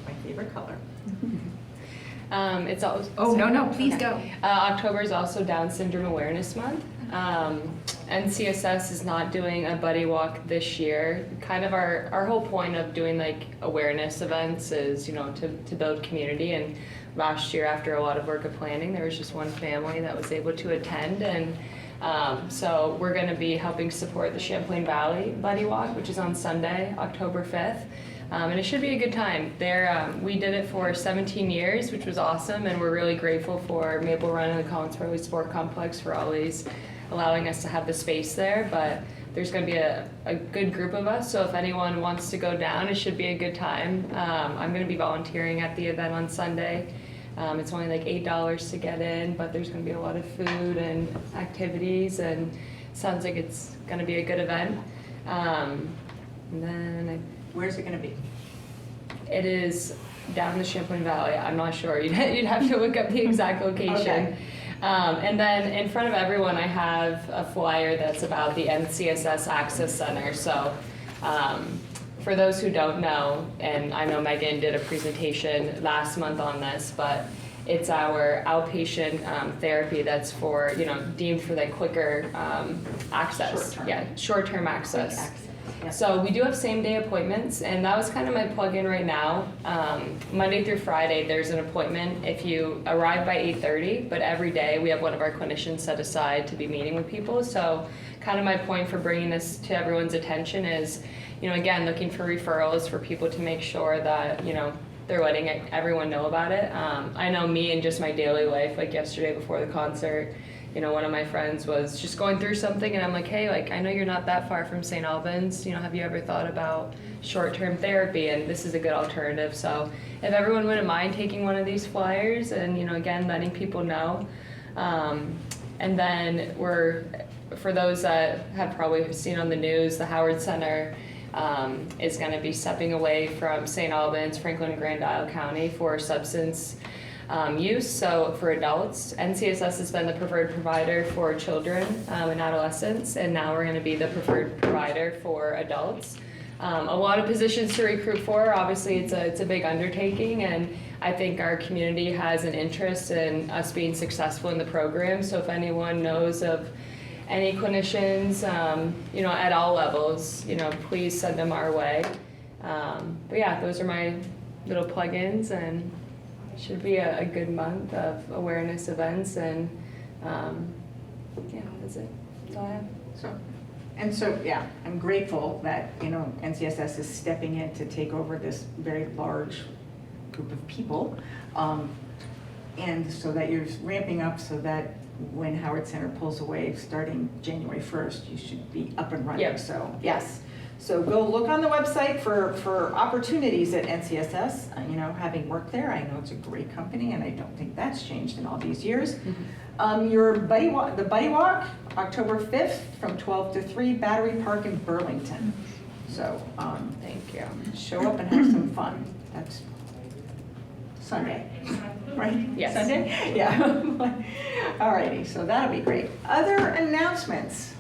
Speaker 1: My favorite color.
Speaker 2: It's also.
Speaker 1: Oh, no, please go.
Speaker 2: October is also Down Syndrome Awareness Month. NCSS is not doing a buddy walk this year. Kind of our whole point of doing like awareness events is, you know, to build community. And last year, after a lot of work of planning, there was just one family that was able to attend. And so we're going to be helping support the Champlain Valley Buddy Walk, which is on Sunday, October 5th. And it should be a good time. We did it for 17 years, which was awesome, and we're really grateful for Maple Run and the Collins Farley Sport Complex for always allowing us to have the space there. But there's going to be a good group of us, so if anyone wants to go down, it should be a good time. I'm going to be volunteering at the event on Sunday. It's only like $8 to get in, but there's going to be a lot of food and activities, and it sounds like it's going to be a good event. And then
Speaker 1: Where's it going to be?
Speaker 2: it is down the Champlain Valley. I'm not sure. You'd have to look up the exact location.
Speaker 1: Okay.
Speaker 2: And then in front of everyone, I have a flyer that's about the NCSS Access Center. So for those who don't know, and I know Megan did a presentation last month on this, but it's our outpatient therapy that's for, you know, deemed for like quicker access. Short-term access. So we do have same-day appointments, and that was kind of my plug-in right now. Monday through Friday, there's an appointment if you arrive by 8:30, but every day we have one of our clinicians set aside to be meeting with people. So kind of my point for bringing this to everyone's attention is, you know, again, looking for referrals for people to make sure that, you know, they're letting everyone know about it. I know me in just my daily life, like yesterday before the concert, you know, one of my friends was just going through something, and I'm like, hey, like, I know you're not that far from St. Albans, you know, have you ever thought about short-term therapy? And this is a good alternative. So if everyone wouldn't mind taking one of these flyers and, you know, again, letting people know. And then for those that have probably seen on the news, the Howard Center is going to be stepping away from St. Albans, Franklin, and Grand Isle County for substance use. So for adults, NCSS has been the preferred provider for children and adolescents, and now we're going to be the preferred provider for adults. A lot of positions to recruit for. Obviously, it's a big undertaking, and I think our community has an interest in us being successful in the program. So if anyone knows of any clinicians, you know, at all levels, you know, please send them our way. But yeah, those are my little plugins, and should be a good month of awareness events, and yeah, that's it. That's all I have.
Speaker 1: So, yeah, I'm grateful that, NCSS is stepping in to take over this very large group of people. And so that you're ramping up so that when Howard Center pulls away, starting January 1st, you should be up and running.
Speaker 2: Yep.
Speaker 1: So, yes. So go look on the website for opportunities at NCSS. Having worked there, I know it's a great company, and I don't think that's changed in all these years. Your Buddy Walk, the Buddy Walk, October 5th from 12 to 3, Battery Park in Burlington. So, thank you. Show up and have some fun. That's Sunday, right?
Speaker 2: Yes.
Speaker 1: Sunday? Yeah. All righty, so that'll be great. Other announcements?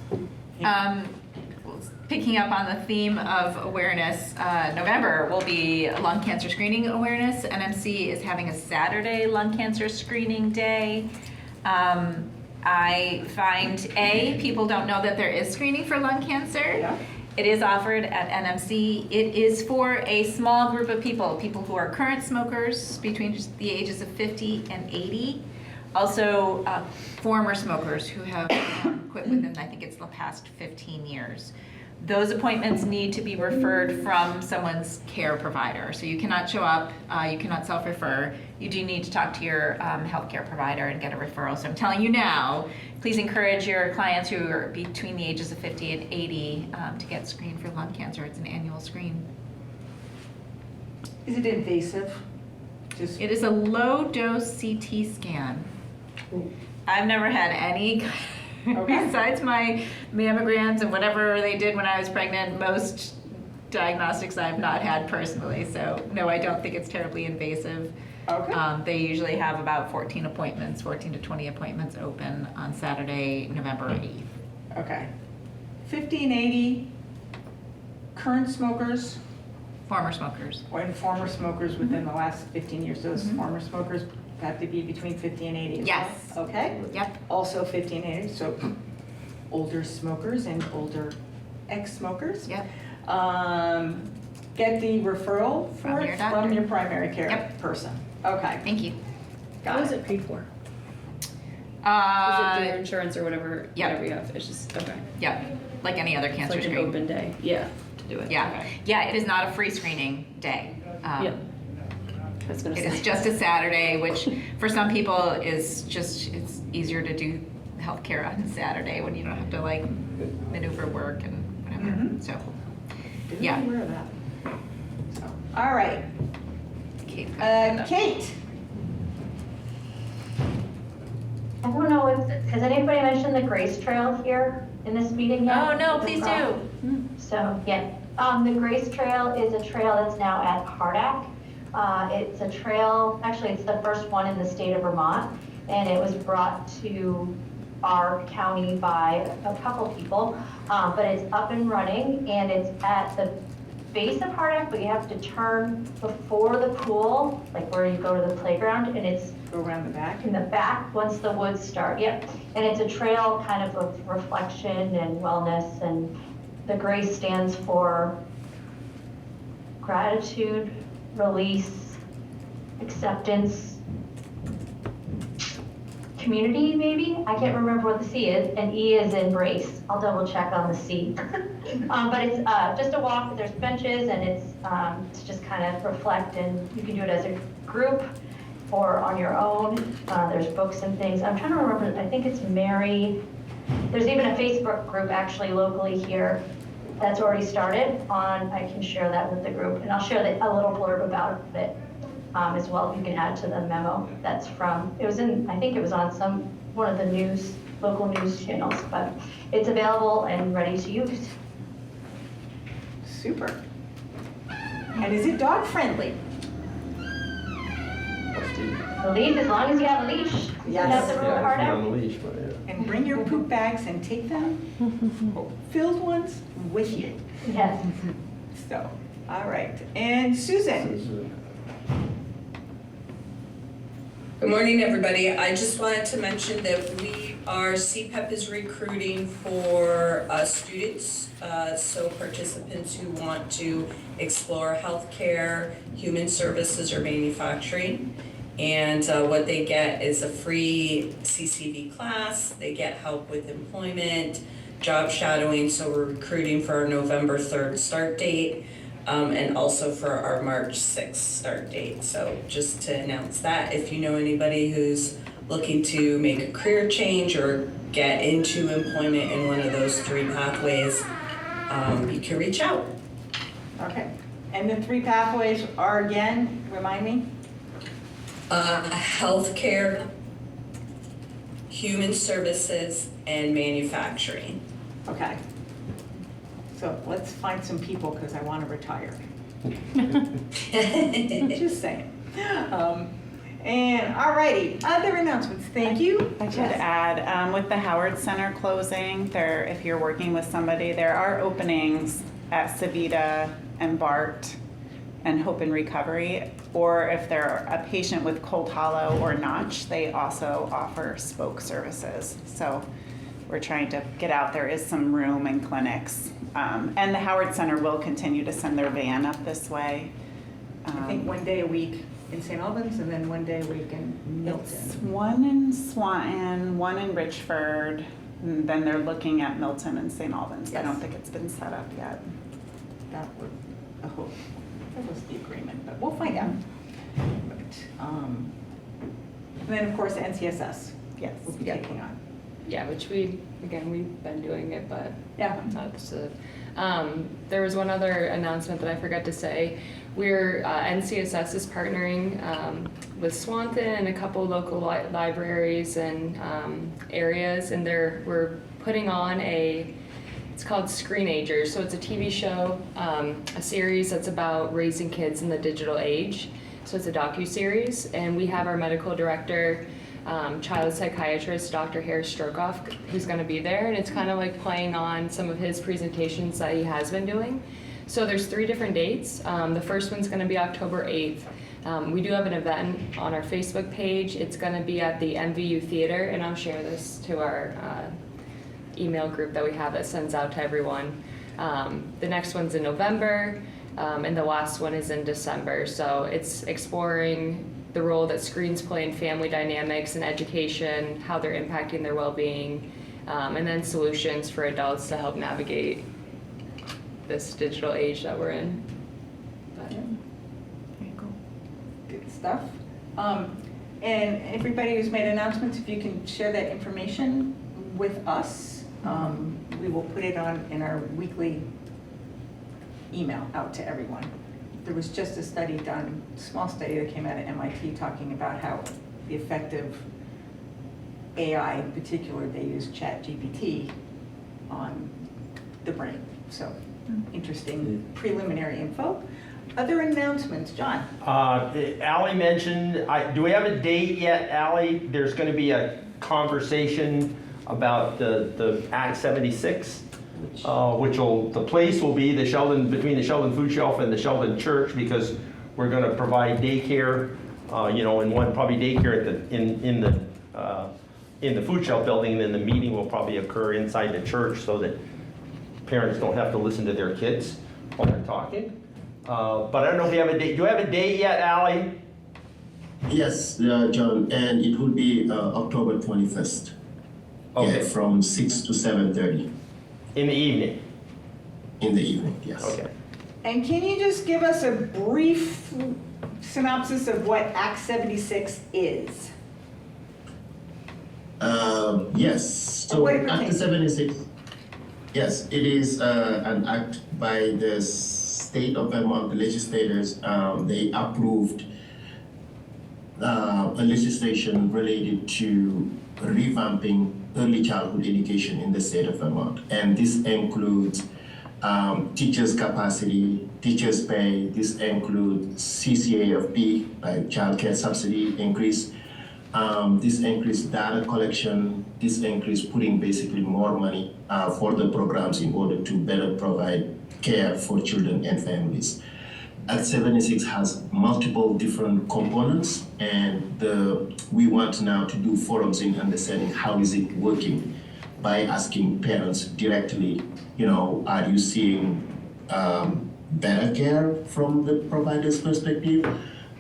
Speaker 18: Picking up on the theme of awareness, November will be lung cancer screening awareness. NMC is having a Saturday lung cancer screening day. I find, people don't know that there is screening for lung cancer.
Speaker 1: Yeah.
Speaker 18: It is offered at NMC. It is for a small group of people who are current smokers between the ages of 50 and 80. Also, former smokers who have quit within, I think it's the past 15 years. Those appointments need to be referred from someone's care provider. So you cannot show up, you cannot self-refer. You do need to talk to your healthcare provider and get a referral. So I'm telling you now, please encourage your clients who are between the ages of 50 and 80 to get screened for lung cancer. It's an annual screen.
Speaker 1: Is it invasive?
Speaker 18: It is a low-dose CT scan. I've never had any.
Speaker 1: Okay.
Speaker 18: Besides my mammograms and whatever they did when I was pregnant, most diagnostics I've not had personally. So no, I don't think it's terribly invasive.
Speaker 1: Okay.
Speaker 18: They usually have about 14 to 20 appointments open on Saturday, November 8th.
Speaker 1: Okay. 50 and 80, current smokers?
Speaker 18: Former smokers.
Speaker 1: And former smokers within the last 15 years. Those former smokers have to be between 50 and 80 as
Speaker 18: Yes.
Speaker 1: well? Okay.
Speaker 18: Yep.
Speaker 1: Also 50 and 80, so older smokers and older ex-smokers.
Speaker 18: Yep.
Speaker 1: Get the referral
Speaker 18: From
Speaker 1: for
Speaker 18: your
Speaker 1: it
Speaker 18: doctor.
Speaker 1: from your primary care
Speaker 18: Yep.
Speaker 1: person. Okay.
Speaker 18: Thank you.
Speaker 1: Got
Speaker 20: How is it paid for? Is it through your insurance or whatever?
Speaker 18: yeah.
Speaker 20: Whatever you have. It's just okay.
Speaker 18: Yep. Like any other
Speaker 20: It's
Speaker 18: cancer
Speaker 20: like an
Speaker 18: screen.
Speaker 20: open day. Yeah. To do it.
Speaker 18: Yeah.
Speaker 20: Okay.
Speaker 18: Yeah, it is not a free screening day.
Speaker 20: Yeah. I was gonna
Speaker 18: It
Speaker 20: say.
Speaker 18: is just a Saturday, which for some people is just, it's easier to do healthcare on Saturday when you don't have to like maneuver work and whatever. So,
Speaker 1: Didn't
Speaker 18: yeah.
Speaker 1: aware of that. So, all right.
Speaker 18: Kate.
Speaker 1: Kate.
Speaker 15: I don't know if, has anybody mentioned the Grace Trail here in this meeting yet?
Speaker 18: Oh, no, please do.
Speaker 15: So, yeah, the Grace Trail is a trail that's now at Hardack. It's a trail, actually it's the first one in the state of Vermont, and it was brought to our county by a couple people, but it's up and running, and it's at the base of Hardack, but you have to turn before the pool, like where you go to the playground, and it's
Speaker 1: Go around the back.
Speaker 15: in the back once the woods start, yep. And it's a trail kind of reflection and wellness, and the GRACE stands for gratitude, release, acceptance, community maybe? I can't remember what the C is, and E is embrace. I'll double check on the C. But it's just a walk, there's benches, and it's to just kind of reflect, and you can do it as a group or on your own. There's books and things. I'm trying to remember, I think it's Mary. There's even a Facebook group actually locally here that's already started on, I can share that with the group, and I'll share a little blurb about it as well. You can add to the memo that's from, it was in, I think it was on one of the local news channels, but it's available and ready to use.
Speaker 1: Super. And is it dog friendly?
Speaker 15: The leash, as long as you have a leash.
Speaker 1: Yes.
Speaker 15: That's the rule of
Speaker 23: Yeah, on
Speaker 15: Hardack.
Speaker 23: the leash, but yeah.
Speaker 1: And bring your poop bags and take them, filled ones, with you.
Speaker 15: Yes.
Speaker 1: So, all right. And Susan.
Speaker 8: Good morning, everybody. I just wanted to mention that we Our CPEP is recruiting for students, so participants who want to explore healthcare, human services, or manufacturing. And what they get is a free CCV class. They get help with employment, job shadowing, so we're recruiting for our November 3rd start date, and also for our March 6th start date. So just to announce that, if you know anybody who's looking to make a career change or get into employment in one of those 3 pathways, you can reach out.
Speaker 1: Okay, and the 3 pathways are, again, remind me?
Speaker 8: Healthcare, human services, and manufacturing.
Speaker 1: Okay. So let's find some people, because I want to retire. Just saying. And all righty, other announcements. Thank you.
Speaker 22: I should add, with the Howard Center closing, there, if you're working with somebody, there are openings at Savita and BART and Hope and Recovery, or if they're a patient with Cold Hollow or Notch, they also offer spoke services. So we're trying to get out. There is some room in clinics. And the Howard Center will continue to send their van up this way.
Speaker 1: I think 1 day a week in St. Albans and then 1 day a week in Milton.
Speaker 22: It's 1 in Swanton, 1 in Richford, and then they're looking at Milton and St. Albans. I don't think it's been set up yet.
Speaker 1: That would, I hope, that was the agreement, but we'll find out. But, and then of course NCSS.
Speaker 22: Yes.
Speaker 1: Will be taking on.
Speaker 2: Yeah, which we've been doing it, but
Speaker 1: yeah,
Speaker 2: that's there was one other announcement that I forgot to say. We're NCSS is partnering with Swanton and a couple local libraries and areas, and we're putting on it's called Screenagers. So it's a TV show, a series that's about raising kids in the digital age. So it's a docu-series, and we have our medical director, child psychiatrist, Dr. Harris Strokoff, who's going to be there, and it's kind of like playing on some of his presentations that he has been doing. So there's 3 different dates. The first one's going to be October 8th. We do have an event on our Facebook page. It's going to be at the MVU Theater, and I'll share this to our email group that we have that sends out to everyone. The next one's in November, and the last one is in December. So it's exploring the role that screens play in family dynamics and education, how they're impacting their well-being, and then solutions for adults to help navigate this digital age that we're in.
Speaker 1: Very cool. Good stuff. And everybody who's made announcements, if you can share that information with us, we will put it on in our weekly email out to everyone. There was just a study done, small study that came out of MIT talking about how the effective AI, in particular, they use ChatGPT on the brain. So interesting preliminary info. Other announcements, John?
Speaker 23: Allie mentioned, do we have a date yet, Allie? There's going to be a conversation about the Act 76. The place will be between the Sheldon Food Shelf and the Sheldon Church, because we're going to provide daycare, probably daycare in the food shelf building, and then the meeting will probably occur inside the church so that parents don't have to listen to their kids while they're talking. But I don't know if we have a date. Do you have a date yet, Allie?
Speaker 24: Yes, John, and it will be October 21st.
Speaker 23: Okay.
Speaker 24: Yeah, from 6 to 7:30.
Speaker 23: In the evening?
Speaker 24: In the evening, yes.
Speaker 23: Okay.
Speaker 1: And can you just give us a brief synopsis of what Act 76 is?
Speaker 24: Yes, so Act 76, yes, it is an act by the state of Vermont legislators. They approved a legislation related to revamping early childhood education in the state of Vermont. And this includes teachers' capacity, teachers' pay, this includes CCAFP, like child care subsidy increase, this increase data collection, this increase putting basically more money for the programs in order to better provide care for children and families. Act 76 has multiple different components, and we want now to do forums in understanding how is it working by asking parents directly, are you seeing better care from the provider's perspective?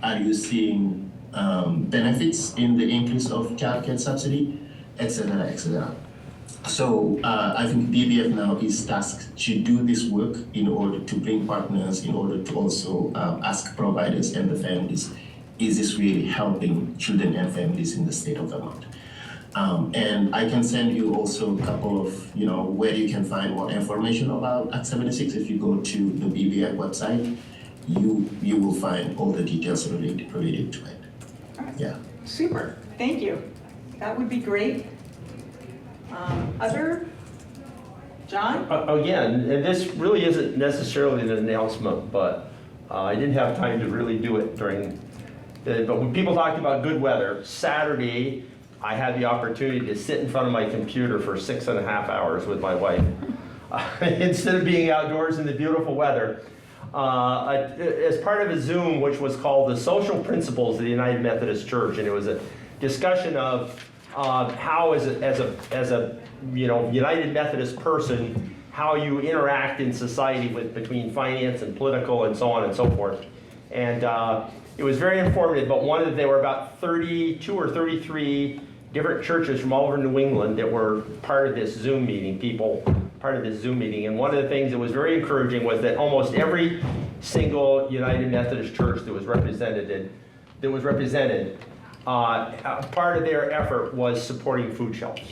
Speaker 24: Are you seeing benefits in the increase of childcare subsidy, et cetera, et cetera? So I think BBF now is tasked to do this work in order to bring partners, in order to also ask providers and the families, is this really helping children and families in the state of Vermont? And I can send you also a couple of, where you can find more information about Act 76. If you go to the BBF website, you will find all the details related to it. Yeah.
Speaker 1: Super, thank you. That would be great. Other, John?
Speaker 23: Again, and this really isn't necessarily an announcement, but I didn't have time to really do it but when people talked about good weather, Saturday, I had the opportunity to sit in front of my computer for 6.5 hours with my wife. Instead of being outdoors in the beautiful weather. As part of a Zoom, which was called the Social Principles of the United Methodist Church, and it was a discussion of how as a United Methodist person, how you interact in society between finance and political and so on and so forth. And it was very informative, but there were about 32 or 33 different churches from all over New England that were part of this Zoom meeting, and one of the things that was very encouraging was that almost every single United Methodist church that was represented, part of their effort was supporting food shelves.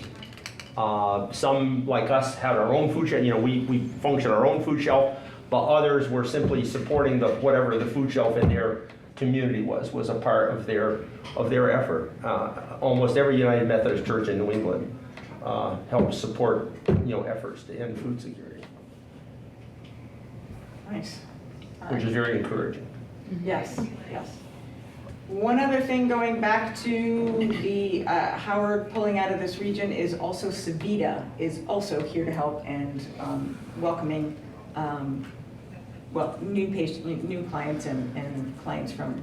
Speaker 23: Some, like us, had our own food shelf. We function our own food shelf, but others were simply supporting whatever the food shelf in their community was a part of their effort. Almost every United Methodist church in New England helped support efforts to end food security.
Speaker 1: Nice.
Speaker 23: Which is very encouraging.
Speaker 1: Yes, yes. One other thing going back to the how we're pulling out of this region is also Savita is also here to help and welcoming new clients and clients from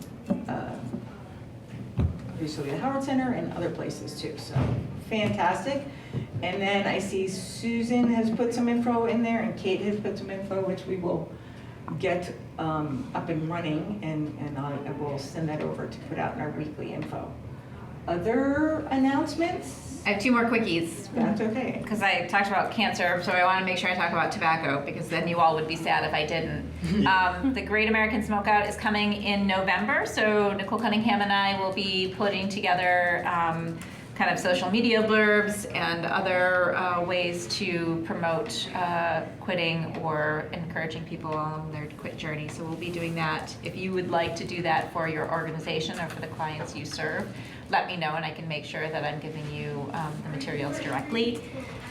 Speaker 1: obviously the Howard Center and other places too. So fantastic. And then I see Susan has put some info in there and Kate has put some info, which we will get up and running, and I will send that over to put out in our weekly info. Other announcements?
Speaker 18: I have 2 more quickies.
Speaker 1: That's okay.
Speaker 18: Because I talked about cancer, so I want to make sure I talk about tobacco, because then you all would be sad if I didn't. The Great American Smokeout is coming in November, so Nicole Cunningham and I will be putting together kind of social media blurbs and other ways to promote quitting or encouraging people along their quit journey. So we'll be doing that. If you would like to do that for your organization or for the clients you serve, let me know and I can make sure that I'm giving you the materials directly.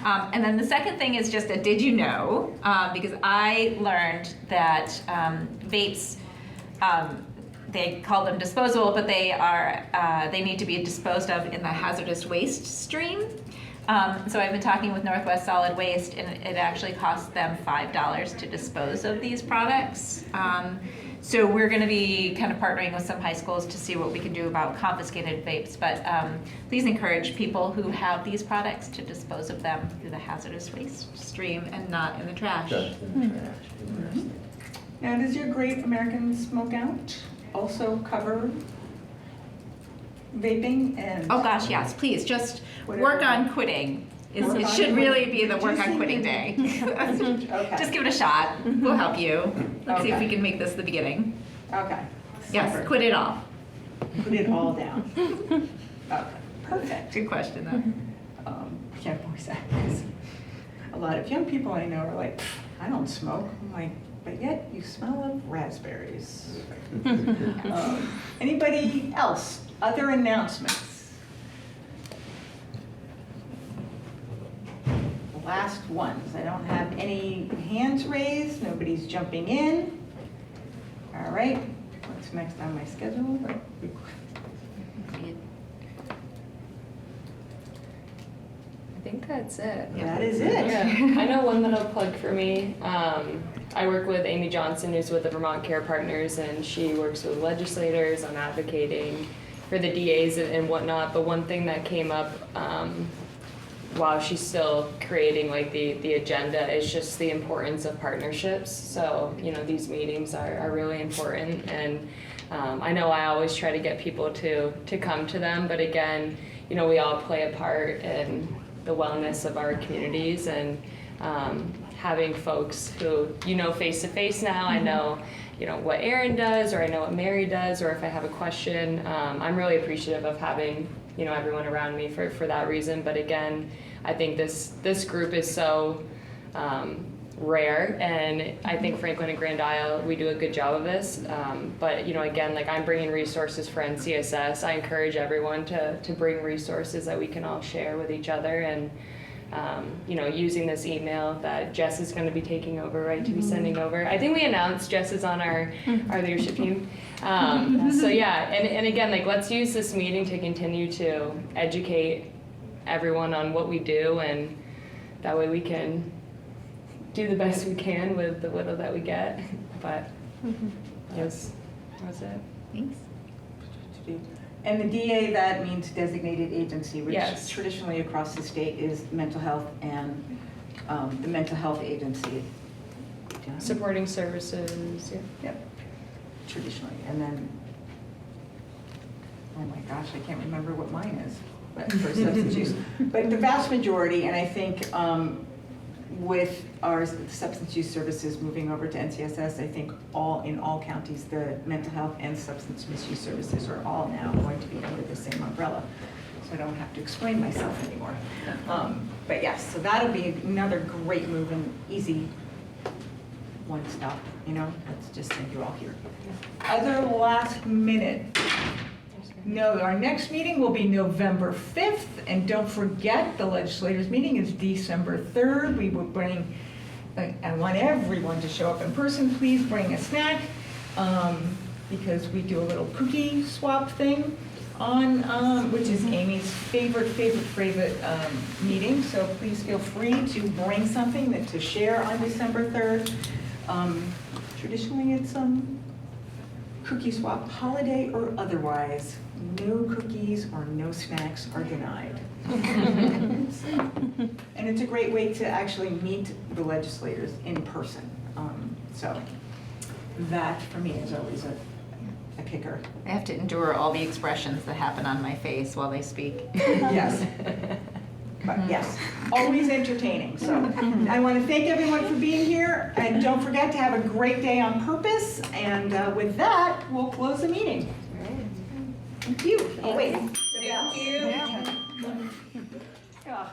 Speaker 18: And then the second thing is just a did you know, because I learned that vapes, they call them disposable, but they need to be disposed of in the hazardous waste stream. So I've been talking with Northwest Solid Waste, and it actually costs them $5 to dispose of these products. So we're going to be kind of partnering with some high schools to see what we can do about confiscated vapes. But please encourage people who have these products to dispose of them through the hazardous waste stream and not in the trash.
Speaker 23: Just in the trash.
Speaker 1: Mm-hmm. Now, does your Great American Smokeout also cover vaping and?
Speaker 18: Oh gosh, yes, please, just
Speaker 1: whatever.
Speaker 18: work on quitting. It should really be the work on quitting day.
Speaker 1: Okay.
Speaker 18: Just give it a shot. We'll help you. Let's see if we
Speaker 1: Okay.
Speaker 18: can make this the beginning.
Speaker 1: Okay.
Speaker 18: Yes,
Speaker 1: Super.
Speaker 18: quit it all.
Speaker 1: Put it all down. Okay, perfect.
Speaker 18: Good question though.
Speaker 1: Yeah, voice that, 'cause a lot of young people I know are like, I don't smoke. I'm like, but yet you smell of raspberries. Anybody else? Other announcements? Last ones. I don't have any hands raised. Nobody's jumping in. All right. What's next on my schedule?
Speaker 2: I think that's it.
Speaker 1: That is it.
Speaker 2: Yeah. I know one that I'll plug for me. I work with Amy Johnson, who's with the Vermont Care Partners, and she works with legislators on advocating for the DAs and whatnot. But one thing that came up while she's still creating like the agenda is just the importance of partnerships. So, you know, these meetings are really important, and I know I always try to get people to come to them, but again, you know, we all play a part in the wellness of our communities, and having folks who, you know, face to face now, I know, you know, what Erin does, or I know what Mary does, or if I have a question, I'm really appreciative of having, you know, everyone around me for that reason. But again, I think this group is so rare, and I think Franklin and Grand Isle, we do a good job of this. But, you know, again, like I'm bringing resources for NCSS. I encourage everyone to bring resources that we can all share with each other, and you know, using this email that Jess is going to be taking over, right, to be sending over. I think we announced Jess is on our leadership team. So yeah, and again, like let's use this meeting to continue to educate everyone on what we do, and that way we can do the best we can with the little that we get. But yes, that was it.
Speaker 1: Thanks. And the DA, that means designated agency, which
Speaker 2: Yes.
Speaker 1: traditionally across the state is mental health and the mental health agency.
Speaker 2: Supporting services, yeah.
Speaker 1: Yep, traditionally. And then, oh my gosh, I can't remember what mine is, but for substance use. But the vast majority, and I think with our substance use services moving over to NCSS, I think in all counties, the mental health and substance misuse services are all now going to be under the same umbrella. So I don't have to explain myself anymore. But yes, so that'll be another great move and easy one stop, you know, let's just send you all here. Other last minute. No, our next meeting will be November 5th, and don't forget, the legislators' meeting is December 3rd. We will bring, I want everyone to show up in person. Please bring a snack, because we do a little cookie swap thing on, which is Amy's favorite meeting. So please feel free to bring something to share on December 3rd. Traditionally, it's cookie swap, holiday or otherwise. No cookies or no snacks are denied. And it's a great way to actually meet the legislators in person. So that, for me, is always a kicker.
Speaker 9: I have to endure all the expressions that happen on my face while they speak.
Speaker 1: Yes. But yes, always entertaining. So I want to thank everyone for being here, and don't forget to have a great day on purpose. And with that, we'll close the meeting. Thank you. Oh, wait.
Speaker 8: Thank you.
Speaker 1: Yeah.